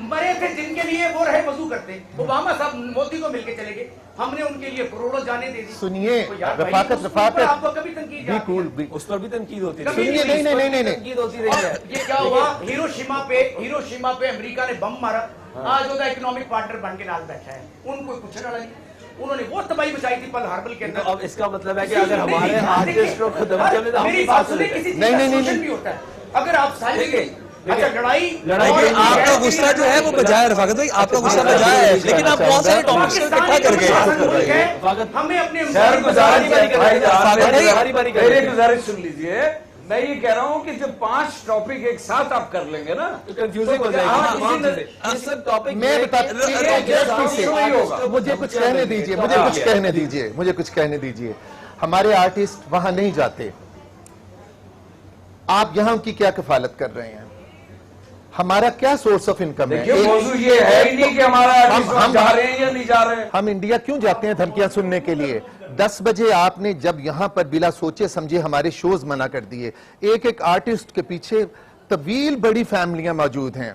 मरे थे जिनके लिए वो रहे वजू करते, ओबामा साहब मोदी को मिलके चले गए, हमने उनके लिए करोड़ों जाने दे दी। सुनिए तो यार भाई, रफाकत आपको कभी तनकीद बी कूल, उस पर भी तनकीद होती है। सुनिए, नहीं तनकीद होती रही है। ये क्या हुआ, हिरोशिमा पे अमेरिका ने बम मारा, आज उसका इकोनॉमिक पार्टनर बन के नाल बैठा है, उनको कुछ वाला नहीं, उन्होंने वो तबाही मचाई थी पर्ल हार्बर के अंदर। तो अब इसका मतलब है कि अगर हमारे आर्टिस्टों को धमकियां मिले तो हम मेरी साथ बात सुनिए, चलेंगे। किसी चीज का शोषण भी होता है। अगर आप अच्छा लड़ाई आपका गुस्सा जो है वो बजाय रफाकत भाई, आपका गुस्सा बजाय है, लेकिन आप बहुत सारे टॉपिक्स को इकट्ठा कर गए। हमें अपने मेरी गुजारिश सुन लीजिए। मैं ये कह रहा हूँ कि जब 5 टॉपिक एक साथ आप कर लेंगे ना तो कंफ्यूजिंग हो जाएगी। ये सब टॉपिक मैं मुझे कुछ कहने दीजिए, हमारे आर्टिस्ट वहां नहीं जाते, आप यहां उनकी क्या कफालत कर रहे हैं? हमारा क्या सोर्स ऑफ इनकम है? देखिए मौजूद ये है ही नहीं कि हमारा आर्टिस्ट वहां जा रहे हैं या नहीं जा रहे हैं। हम इंडिया क्यों जाते हैं धमकियां सुनने के लिए? 10 बजे आपने जब यहां पर बिला सोचे समझे हमारे शोज मना कर दिए। एक आर्टिस्ट के पीछे तवील बड़ी फैमिलियां मौजूद हैं।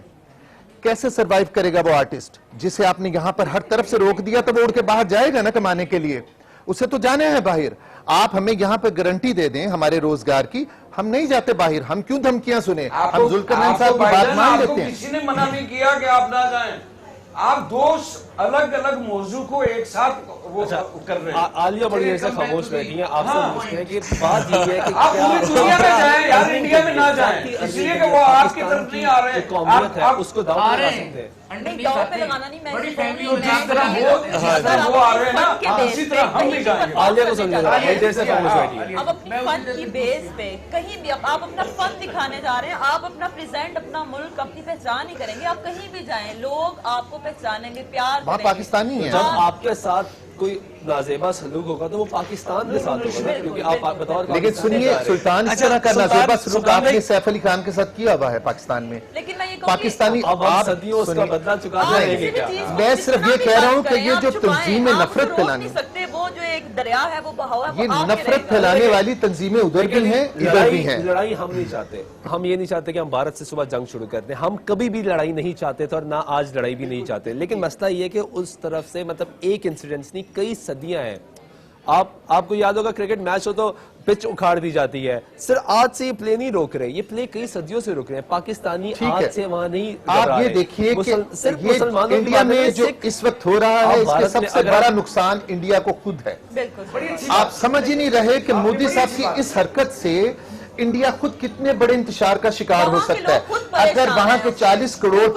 कैसे सरवाइव करेगा वो आर्टिस्ट जिसे आपने यहां पर हर तरफ से रोक दिया? तो वो उड़ के बाहर जाएगा ना कमाने के लिए, उसे तो जाना है बाहर। आप हमें यहां पर गारंटी दे दें हमारे रोजगार की, हम नहीं जाते बाहर, हम क्यों धमकियां सुने? हम जुल्करनैन साहब की बात मान लेते हैं। किसी ने मना नहीं किया कि आप ना जाएं। आप 2 अलग अलग मौजू को एक साथ वो कर रहे हैं। आलिया बड़ी देर से खामोश बैठी हैं, आपसे पूछते हैं कि बात ये है कि आप पूरी दुनिया में जाएं यार, इंडिया में ना जाएं, इसलिए कि वो आपकी तरफ नहीं आ रहे हैं। कौमियत है उसको दाव पे लगा सकते हैं। नहीं, दाव पे लगाना नहीं, मैं बड़ी ये कह रही फैमिली हूँ, और जिस तरह वो आ रहे हैं ना, उसी तरह हम भी जाएंगे। आलिया को समझे बड़ी देर से खामोश बैठी है। अब अपनी फन की बेस पे कहीं भी आप अपना फन दिखाने जा रहे हैं, आप अपना प्रेजेंट, अपना मुल्क, अपनी पहचान ही करेंगे। आप कहीं भी जाएं, लोग आपको पहचानेंगे, प्यार वहाँ करेंगे। पाकिस्तानी है। जब आपके साथ कोई नाजेबा सलूक होगा तो वो पाकिस्तान के साथ होगा ना, क्योंकि आप बतौर लेकिन सुनिए सुल्तान, इस तरह का नाजेबा सलूक आपने सैफ अली खान के साथ किया हुआ है पाकिस्तान में। लेकिन मैं ये कहूंगी, पाकिस्तानी अब हम सदियों उसका बदला चुकाते रहेंगे क्या? मैं सिर्फ ये कह रहा हूं कि ये जो तंजीमें नफरत फैलाने, सकते वो जो एक दरिया है वो बहाव है, ये वो आगे नफरत रहेगा। फैलाने वाली तंजीमें उधर भी हैं इधर भी हैं। लड़ाई हम नहीं चाहते, हम ये नहीं चाहते कि हम भारत से सुबह जंग शुरू कर दें। हम कभी भी लड़ाई नहीं चाहते थे और ना आज लड़ाई भी नहीं चाहते। लेकिन मसला ये कि उस तरफ से मतलब एक इंसिडेंस नहीं, कई सदियां हैं आपको याद होगा क्रिकेट मैच हो तो पिच उखाड़ दी जाती है। सर आज से ये प्ले नहीं रोक रहे, ये प्ले कई सदियों से रोक रहे हैं। पाकिस्तानी आज से वहां नहीं। आप ये देखिए कि ये इंडिया में जो इस वक्त हो रहा है, इसके सबसे बड़ा नुकसान इंडिया को खुद है। आप समझ ही नहीं रहे कि मोदी साहब की इस हरकत से इंडिया खुद कितने बड़े इंतशार का शिकार हो सकता है। अगर वहां के 40 करोड़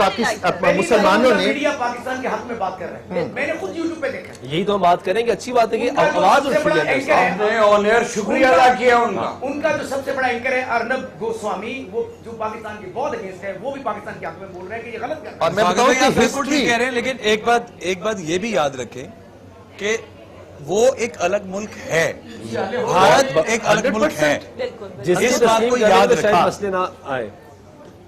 मुसलमानों ने पाकिस्तान के हक में बात कर रहे हैं, मैंने खुद यूट्यूब पे देखा। यही तो हम बात करेंगे। अच्छी बात है कि आवाज उठ रही है। ऑन एयर शुक्रिया अदा किया उनका जो सबसे बड़ा एंकर है अर्नब गोस्वामी, वो जो पाकिस्तान के बहुत अगेंस्ट है, वो भी पाकिस्तान के हक में बोल रहे हैं कि ये गलत कर रहे हैं। और मैं बताऊं कि हिस्ट्री कह रहे हैं, लेकिन एक बात ये भी याद रखें कि वो एक अलग मुल्क है, भारत एक अलग मुल्क है। जिस बात को याद रखा, मसले ना आए।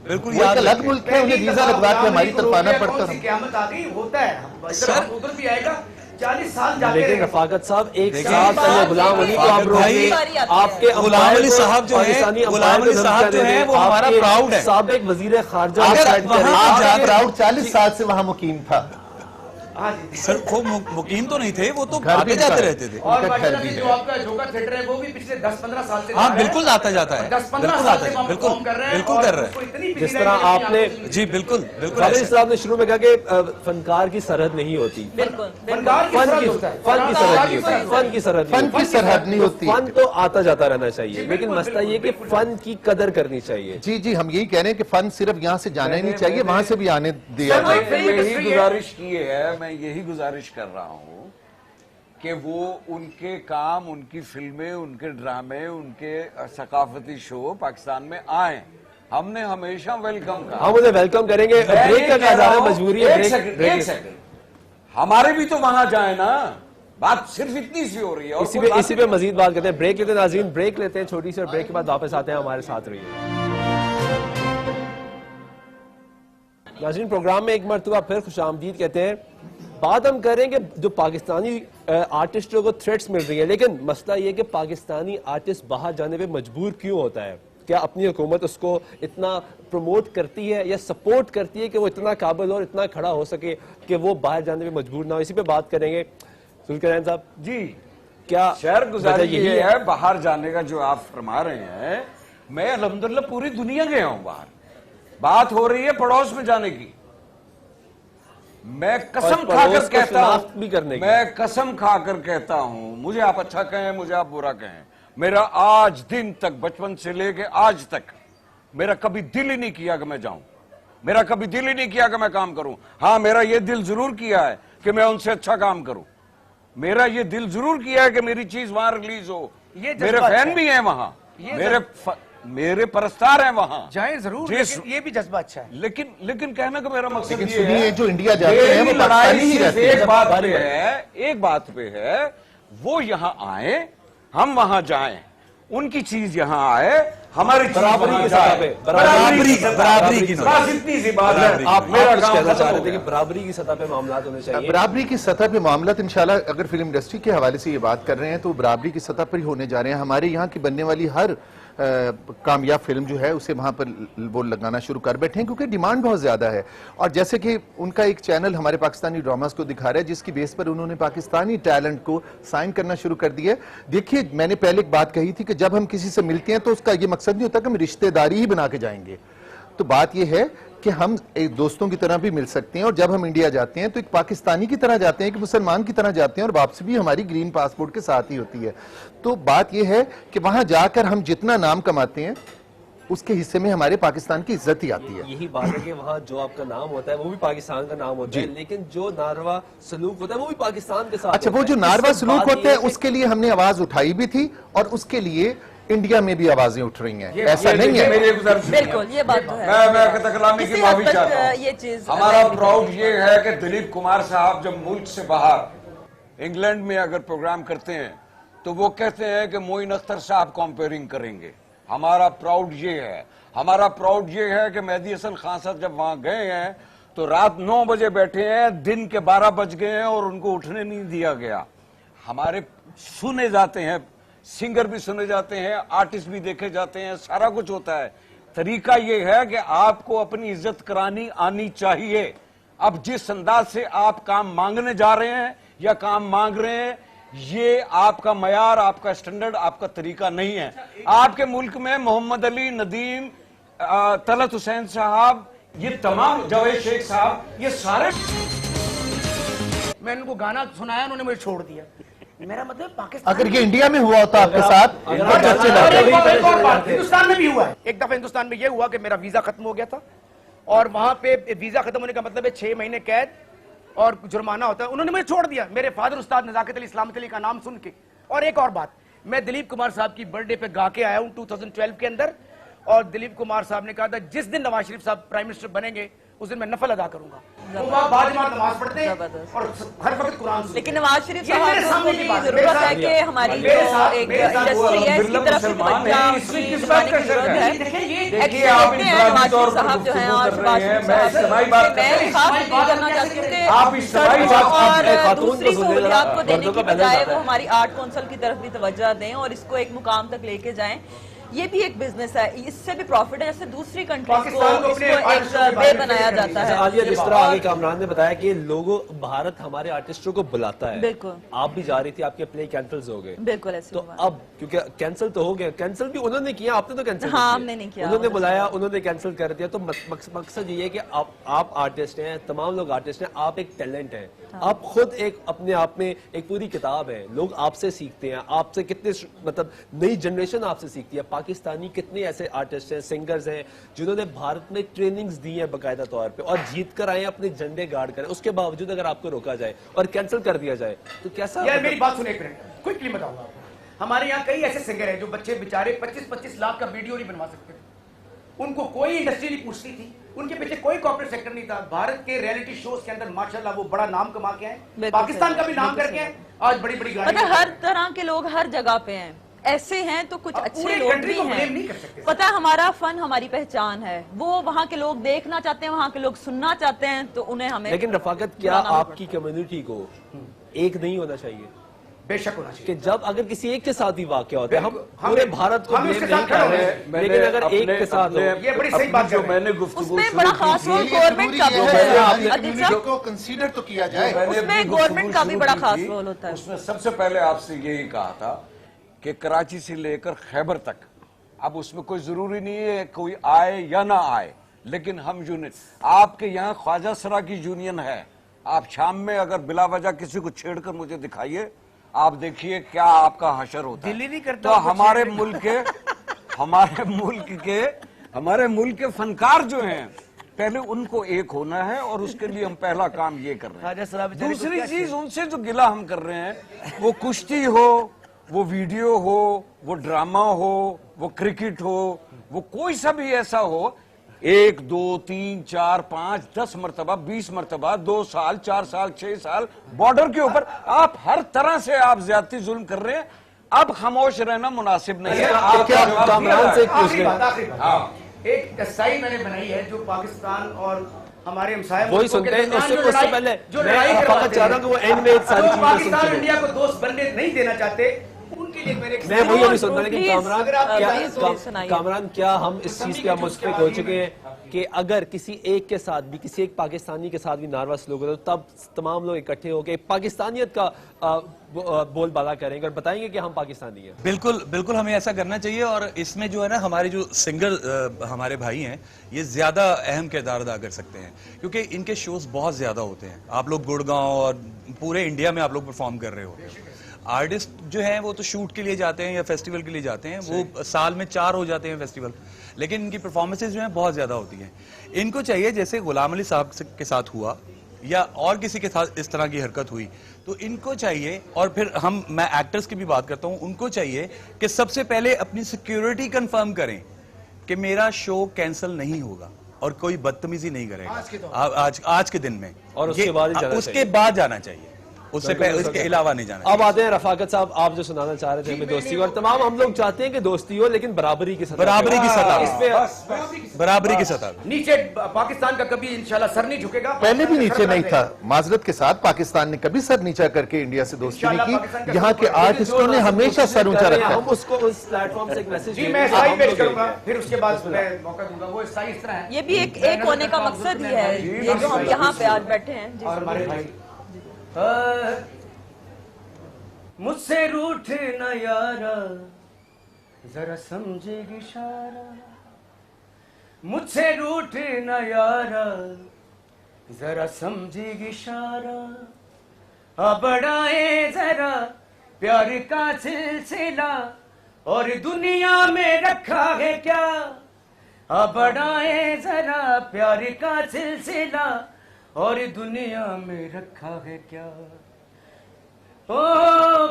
बिल्कुल वो एक अलग मुल्क है, उन्हें वीजा लगवा के हमारी तरफ आना पड़ता है। क़यामत आ गई होता है सर, उधर भी आएगा 40 साल जाते लेकिन रहेंगे। रफाकत साहब एक साथ पहले गुलाम अली को आप रोकिए। आपके गुलाम अली साहब जो है, गुलाम अली साहब जो है वो हमारा प्राउड है। साबिक वजीर खारजा आप प्राउड 40 साल से वहां मुकीम था। सर वो मुकीम तो नहीं थे, वो तो आते जाते रहते थे। और जो आपका जोका थिएटर है वो भी पिछले 10-15 साल से, हाँ बिल्कुल आता जाता है, 10-15 साल से बिल्कुल कर रहे हैं। जिस तरह आपने जी बिल्कुल बिल्कुल साहब ने शुरू में कहा कि फनकार की सरहद नहीं होती। फन की सरहद नहीं होती। फन तो आता जाता रहना चाहिए, लेकिन मसला ये कि फन की कदर करनी चाहिए। जी जी, हम यही कह रहे हैं कि फन सिर्फ यहाँ से जाना ही नहीं चाहिए, वहां से भी आने दिया जाए। यही गुजारिश की है, मैं यही गुजारिश कर रहा हूं कि वो उनके काम, उनकी फिल्में, उनके ड्रामे, उनके सकाफती शो पाकिस्तान में आए। हमने हमेशा वेलकम कहा। हम उन्हें वेलकम करेंगे। ब्रेक का जा रहा है, मजबूरी है। एक सेकंड, हमारे भी तो वहां जाए ना। बात सिर्फ इतनी सी हो रही है। इसी पे मजीद बात करते हैं। ब्रेक लेते हैं नाज़रीन, ब्रेक लेते हैं छोटी सी, और ब्रेक के बाद वापस आते हैं। हमारे साथ रहिए नाज़रीन। प्रोग्राम में एक मरतबा फिर खुशामदीद कहते हैं। बात हम कर रहे हैं कि जो पाकिस्तानी आर्टिस्टों को थ्रेट्स मिल रही है, लेकिन मसला ये कि पाकिस्तानी आर्टिस्ट बाहर जाने पे मजबूर क्यों होता है? क्या अपनी हुकूमत उसको इतना प्रमोट करती है या सपोर्ट करती है कि वो इतना काबिल और इतना खड़ा हो सके कि वो बाहर जाने पे मजबूर ना हो? इसी पे बात करेंगे। सुल्तान साहब जी, क्या शहर गुजारी यही है बाहर जाने का जो आप फरमा रहे हैं? मैं अल्हम्दुलिल्लाह पूरी दुनिया गया हूं बाहर। बात हो रही है पड़ोस में जाने की। मैं कसम खाकर कहता हूं, मैं कसम खाकर कहता हूं, मुझे आप अच्छा कहें, मुझे आप बुरा कहें, मेरा आज दिन तक, बचपन से लेके आज तक, मेरा कभी दिल ही नहीं किया कि मैं जाऊं। मेरा कभी दिल ही नहीं किया कि मैं काम करूं। हाँ, मेरा ये दिल जरूर किया है कि मैं उनसे अच्छा काम करूं। मेरा ये दिल जरूर किया है कि मेरी चीज वहां रिलीज हो। मेरे फैन भी हैं वहां, मेरे परस्तार हैं वहां, जाए जरूर, लेकिन ये भी जज्बा अच्छा है। लेकिन कहने का मेरा मकसद ये सुनिए, है जो इंडिया जाते हैं वो लड़ाई ही सिर्फ रहती है। एक बात पे है, वो यहां आए, हम वहां जाएं, उनकी चीज यहां आए, हमारी बराबरी की सतह पे, बराबरी की बस इतनी सी बात है। आप मेरा कहना चाह रहे थे कि बराबरी की सतह पे मामला होने चाहिए। बराबरी की सतह पे मामला इंशाल्लाह, अगर फिल्म इंडस्ट्री के हवाले से ये बात कर रहे हैं तो बराबरी की सतह पर ही होने जा रहे हैं। हमारे यहाँ की बनने वाली हर कामयाब फिल्म जो है उसे वहां पर वो लगाना शुरू कर बैठे हैं, क्योंकि डिमांड बहुत ज्यादा है। और जैसे कि उनका एक चैनल हमारे पाकिस्तानी ड्रामास को दिखा रहा है, जिसकी बेस पर उन्होंने पाकिस्तानी टैलेंट को साइन करना शुरू कर दिया है। देखिए, मैंने पहले एक बात कही थी कि जब हम किसी से मिलते हैं तो उसका ये मकसद नहीं होता कि हम रिश्तेदारी ही बना के जाएंगे। तो बात यह है कि हम एक दोस्तों की तरह भी मिल सकते हैं, और जब हम इंडिया जाते हैं तो एक पाकिस्तानी की तरह जाते हैं, एक मुसलमान की तरह जाते हैं, और वापसी भी हमारी ग्रीन पासपोर्ट के साथ ही होती है। तो बात यह है कि वहां जाकर हम जितना नाम कमाते हैं उसके हिस्से में हमारे पाकिस्तान की इज्जत ही आती है। यही बात है कि वहाँ जो आपका नाम होता है वो भी पाकिस्तान का नाम होता है, लेकिन जो नारवा सलूक होता है वो भी पाकिस्तान के साथ। अच्छा, वो जो नारवा सलूक होता है उसके लिए हमने आवाज उठाई भी थी, और उसके लिए इंडिया में भी आवाजें उठ रही हैं। ऐसा नहीं है, बिल्कुल, ये बात तो है। मैं तकलामी की माफी चाहता हूं। ये चीज हमारा प्राउड ये है कि दिलीप कुमार साहब जब मुल्क से बाहर इंग्लैंड में अगर प्रोग्राम करते हैं तो वो कहते हैं कि मोइन अख्तर साहब कंपेयरिंग करेंगे। हमारा प्राउड ये है। हमारा प्राउड ये है कि मेहदी हसन खान साहब जब वहां गए हैं तो रात 9 बजे बैठे हैं, दिन के 12 बज गए हैं और उनको उठने नहीं दिया गया। हमारे सुने जाते हैं, सिंगर भी सुने जाते हैं, आर्टिस्ट भी देखे जाते हैं, सारा कुछ होता है। तरीका यह है कि आपको अपनी इज्जत करानी आनी चाहिए। अब जिस अंदाज से आप काम मांगने जा रहे हैं या काम मांग रहे हैं, ये आपका मयार, आपका स्टैंडर्ड, आपका तरीका नहीं है। आपके मुल्क में मोहम्मद अली, नदीम, तलत हुसैन साहब, ये तमाम, जावेद शेख साहब, ये सारे, मैंने उनको गाना सुनाया, उन्होंने मुझे छोड़ दिया। मेरा मतलब पाकिस्तान, अगर ये इंडिया में हुआ होता आपके साथ तो चर्चे और ना एक और बात, हिंदुस्तान में भी हुआ है। एक दफा हिंदुस्तान में यह हुआ कि मेरा वीजा खत्म हो गया था और वहां पे वीजा खत्म होने का मतलब है 6 महीने कैद और जुर्माना होता है। उन्होंने मुझे छोड़ दिया, मेरे फादर उस्ताद नजाकत अली इस्लामत अली का नाम सुन के। और एक और बात, मैं दिलीप कुमार साहब की बर्थडे पे गा के आया हूं 2012 के अंदर, और दिलीप कुमार साहब ने कहा था जिस दिन नवाज शरीफ साहब प्राइम मिनिस्टर बनेंगे उस दिन मैं नफल अदा करूंगा। तो वहाँ बाद नमाज पढ़ते हैं और हर वक्त कुरान सुनते हैं। लेकिन नवाज शरीफ ये मेरे साहब सामने को की भी बात है। जरूरत है कि हमारी जो एक इंडस्ट्री है इसकी तरफ से तवज्जो इसमें की किस दिलाने बात का की जरूरत शक है। है? एक्चुअली देखिए, आप देखते हैं नवाज तौर शरीफ पर साहब जो है गुफ्तगू और कर शहबाज रहे हैं, शरीफ मैं साहब, इज्तिमाई बात कर मैं रहा हूं। खास अपील करना चाहती हूँ कि आप इज्तिमाई सड़कों बात और खातून दूसरी को सुनिए, सहूलियात को देने मर्दों की का पहले बजाय जाता वो है। हमारी आर्ट कौंसिल की तरफ भी तवज्जो दें और इसको एक मुकाम तक लेके जाएं। ये भी एक बिजनेस है, इससे भी प्रॉफिट है। जैसे दूसरी कंट्रीज को पाकिस्तान को अपने इसको आर्टिस्टों के एक बारे वे में बनाया फिक्र जाता करनी है। आलिया, जिस तरह और आगे कामरान ने बताया कि लोगों, भारत हमारे आर्टिस्टों को बुलाता है। बिल्कुल। आप भी जा रही थी, आपके प्ले कैंसिल हो गए। बिल्कुल ऐसे तो हुआ। अब क्योंकि कैंसिल तो हो गया, कैंसिल भी उन्होंने किया, आपने तो कैंसिल हाँ, हमने नहीं किया। उन्होंने बुलाया, उन्होंने कैंसिल कर दिया। तो मकसद ये है कि आप आर्टिस्ट हैं, तमाम लोग आर्टिस्ट हैं, आप एक टैलेंट हैं, आप खुद एक अपने आप में एक पूरी किताब है। लोग आपसे सीखते हैं, आपसे कितने, मतलब नई जनरेशन आपसे सीखती है। पाकिस्तानी कितने ऐसे आर्टिस्ट हैं, सिंगर्स हैं जिन्होंने भारत में ट्रेनिंग्स दी है बाकायदा तौर पे और जीत कर आए, अपने झंडे गाड़ कर। उसके बावजूद अगर आपको रोका जाए और कैंसिल कर दिया जाए तो कैसा? यार मेरी बात सुने एक मिनट, क्विकली बताऊंगा आपको। हमारे यहाँ कई ऐसे सिंगर हैं जो बच्चे बेचारे 25-25 लाख का वीडियो नहीं बनवा सकते थे। उनको कोई इंडस्ट्री नहीं पूछती थी, उनके पीछे कोई कॉर्पोरेट सेक्टर नहीं था। भारत के रियलिटी शोज के अंदर माशाल्लाह वो बड़ा नाम कमा के आए, पाकिस्तान का भी नाम करके आए, आज बड़ी बड़ी गाड़ियां। मतलब हर तरह के लोग हर जगह पे हैं, ऐसे हैं तो कुछ अच्छे लोग भी हैं। पता है हमारा फन हमारी पहचान है, वो वहाँ के लोग देखना चाहते हैं, वहाँ के लोग सुनना चाहते हैं, तो उन्हें हमें। लेकिन रफाकत, क्या आपकी कम्युनिटी को एक नहीं होना चाहिए? बेशक होना चाहिए कि जब अगर किसी एक के साथ ही वाकया होता है, हम पूरे भारत को ब्लेम नहीं कर रहे हैं, लेकिन अगर एक के साथ हो, ये बड़ी सही बात जो है। मैंने गुफ्तगू उसमें बड़ा खास रोल गवर्नमेंट का भी होता है। अदिल साहब, को कंसीडर तो किया जाए। उसमें गवर्नमेंट का भी बड़ा खास रोल होता है। उसमें सबसे पहले आपसे यही कहा था कि कराची से लेकर खैबर तक, अब उसमें कोई जरूरी नहीं है कोई आए या ना आए, लेकिन हम यूनियन, आपके यहाँ ख्वाजा सरा की यूनियन है। आप शाम में अगर बिला वजह किसी को छेड़कर मुझे दिखाइए, आप देखिए क्या आपका हशर होता है। दिल्ली नहीं करता। तो हमारे मुल्क के फनकार जो हैं, पहले उनको एक होना है और उसके लिए हम पहला काम ये कर रहे हैं। दूसरी चीज, उनसे जो गिला हम कर रहे हैं, वो कुश्ती हो, वो वीडियो हो, वो ड्रामा हो, वो क्रिकेट हो, वो कोई सा भी ऐसा हो, 1, 2, 3, 4, 5, 10 मरतबा, 20 मरतबा, 2 साल, 4 साल, 6 साल बॉर्डर के ऊपर आप हर तरह से आप ज्यादती जुल्म कर रहे हैं। अब खामोश रहना मुनासिब नहीं है। कामरान से आखिरी बात, एक साइड मैंने बनाई है जो पाकिस्तान और हमारे हमसाये वही सुनते हैं। उससे पहले जो मैं लड़ाई फकत चाह रहा हूं कि वो एंड में एक सारी चीजें पाकिस्तान सुन इंडिया को दोस्त बनने नहीं देना चाहते, उनके लिए मेरे मैं वही अभी सुन रहा, लेकिन Please, कामरान अगर आप क्या, please सुनाइए। कामरान क्या हम इस चीज पे मुस्तफिक हो चुके हैं कि अगर किसी एक के साथ भी, किसी एक पाकिस्तानी के साथ भी नारवा सलूक हो, तब तमाम लोग इकट्ठे होकर पाकिस्तानियत का बोलबाला करेंगे और बताएंगे कि हम पाकिस्तानी हैं? बिल्कुल बिल्कुल, हमें ऐसा करना चाहिए। और इसमें जो है ना, हमारे जो सिंगर हमारे भाई हैं, ये ज्यादा अहम किरदार अदा कर सकते हैं, क्योंकि इनके शोज बहुत ज्यादा होते हैं। आप लोग गुड़गांव और पूरे इंडिया में आप लोग परफॉर्म कर रहे हो। आर्टिस्ट जो हैं वो तो शूट के लिए जाते हैं या फेस्टिवल के लिए जाते हैं, वो साल में 4 हो जाते हैं फेस्टिवल, लेकिन इनकी परफॉर्मेंसेज जो हैं बहुत ज्यादा होती हैं। इनको चाहिए, जैसे गुलाम अली साहब के साथ हुआ या और किसी के साथ इस तरह की हरकत हुई, तो इनको चाहिए, और फिर मैं एक्टर्स की भी बात करता हूं, उनको चाहिए कि सबसे पहले अपनी सिक्योरिटी कंफर्म करें कि मेरा शो कैंसिल नहीं होगा और कोई बदतमीजी नहीं करेगा आज के दिन में, और उसके बाद जाना चाहिए, उससे पहले उसके अलावा नहीं जाना। अब आते हैं रफाकत साहब, आप जो सुनाना चाह रहे थे हमें दोस्ती, और तमाम हम लोग चाहते हैं कि दोस्ती हो, लेकिन बराबरी की सतह, बराबरी की सतह नीचे पाकिस्तान का कभी इंशाल्लाह सर नहीं झुकेगा। पहले भी नीचे नहीं था, माजरत के साथ पाकिस्तान ने कभी सर नीचा करके इंडिया से दोस्ती नहीं की। यहाँ के आर्टिस्टों ने हमेशा सर ऊंचा रखा। हम उसको उस प्लेटफॉर्म से एक मैसेज जी मैं स्टाइल पेश करूंगा, फिर उसके बाद मैं मौका दूंगा। वो स्टाइल इस तरह है, ये भी एक होने का मकसद ही है, ये जो हम यहाँ पे आज बैठे हैं। और हमारे भाई मुझसे रूठ न यारा, जरा समझेगी इशारा। मुझसे रूठ न यारा, जरा समझेगी इशारा। अब बढ़ाए जरा प्यार का सिलसिला, और दुनिया में रखा है क्या। अब बढ़ाए जरा प्यार का सिलसिला, और दुनिया में रखा है क्या। ओ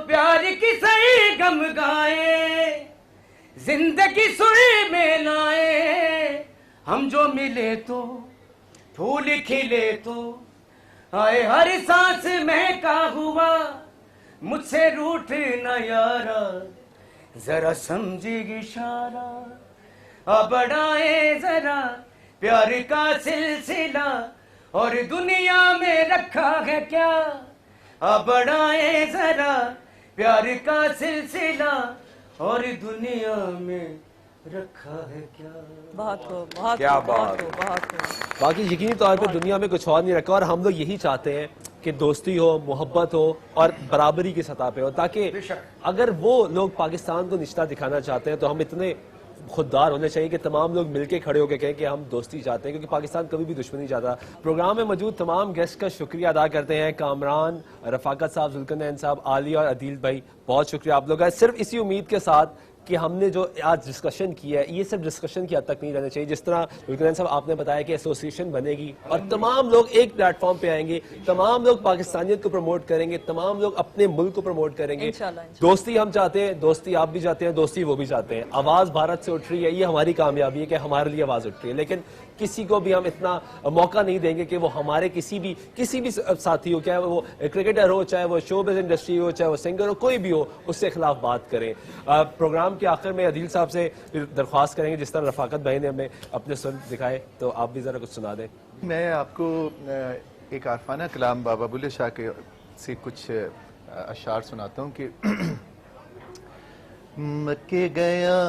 प्यार की सही गम गाए, जिंदगी सुई में लाए। हम जो मिले तो फूल खिले तो, आए हर सांस महका हुआ। मुझसे रूठ न यारा, जरा समझेगी इशारा। अब बढ़ाए जरा प्यार का सिलसिला, और दुनिया में रखा है क्या। अब बढ़ाए जरा प्यार का सिलसिला, और दुनिया में रखा है क्या। बहुत खूब, बहुत क्या खूब, बहुत बात। खूब, बहुत खूब। बाकी यकीनी तौर पे दुनिया में कुछ और नहीं रखा, और हम लोग यही चाहते हैं कि दोस्ती हो, मोहब्बत हो और बराबरी की सतह पे हो, ताकि अगर वो लोग पाकिस्तान को निचला दिखाना चाहते हैं तो हम इतने खुददार होने चाहिए कि तमाम लोग मिलके खड़े होकर कहें कि हम दोस्ती चाहते हैं, क्योंकि पाकिस्तान कभी भी दुश्मनी चाहता। प्रोग्राम में मौजूद तमाम गेस्ट का शुक्रिया अदा करते हैं। कामरान, रफाकत साहब, जुल्करनैन साहब, आलिया और अदील भाई, बहुत शुक्रिया आप लोग का। सिर्फ इसी उम्मीद के साथ कि हमने जो आज डिस्कशन किया है, ये सिर्फ डिस्कशन की हद तक नहीं रहना चाहिए। जिस तरह जुल्करनैन साहब आपने बताया कि एसोसिएशन बनेगी और तमाम लोग एक प्लेटफॉर्म पे आएंगे, तमाम लोग पाकिस्तानियत को प्रमोट करेंगे, तमाम लोग अपने मुल्क को प्रमोट करेंगे। इंशाल्लाह। दोस्ती हम चाहते हैं, दोस्ती आप भी चाहते हैं, दोस्ती वो भी चाहते हैं। आवाज भारत से उठ रही है, ये हमारी कामयाबी है कि हमारे लिए आवाज उठ रही है। लेकिन किसी को भी हम इतना मौका नहीं देंगे कि वो हमारे किसी भी साथी हो, चाहे वो क्रिकेटर हो, चाहे वो शोबिज़ इंडस्ट्री हो, चाहे वो सिंगर हो, कोई भी हो, उससे खिलाफ बात करें। प्रोग्राम के आखिर में अदील साहब से दरख्वास्त करेंगे, जिस तरह रफाकत भाई ने हमें अपने सुर दिखाए, तो आप भी जरा कुछ सुना दें। मैं आपको एक आरफाना कलाम बाबा बुल्ले शाह के से कुछ अशार सुनाता हूँ कि मक्के गया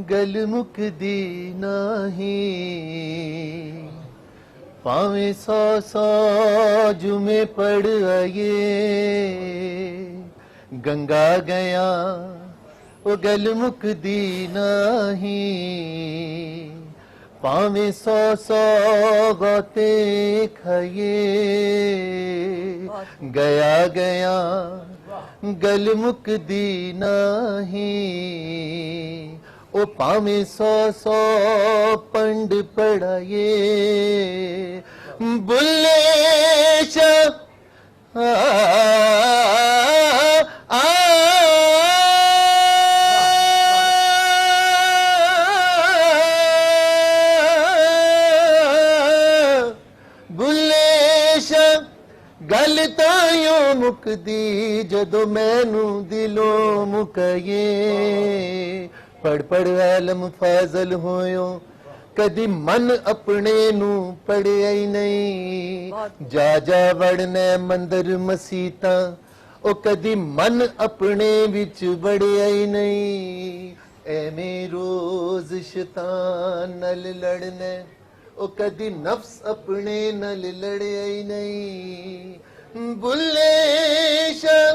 गल मुकदी नाही, पावे सौ सौ जुमे पड़ आए। गंगा गया वो गल मुकदी नाही, पावे सौ सौ गौते खाए। गया गया गल मुकदी नाही, ओ पावे सौ सौ पंड पढ़ाए। बुल्ले शाह बुल्ले शाह गल तायों मुकदी जदों मैनू दिलों मुकाए। पढ़ पढ़ आलम फाजल होयो, कदी मन अपने नू पढ़िया ही नहीं। जा जा वड़ने मंदिर मसीता, ओ कदी मन अपने विच बढ़िया ही नहीं। एवें रोज शैतान नल लड़ने, ओ कदी नफ्स अपने नल लड़िया ही नहीं। बुल्ले शाह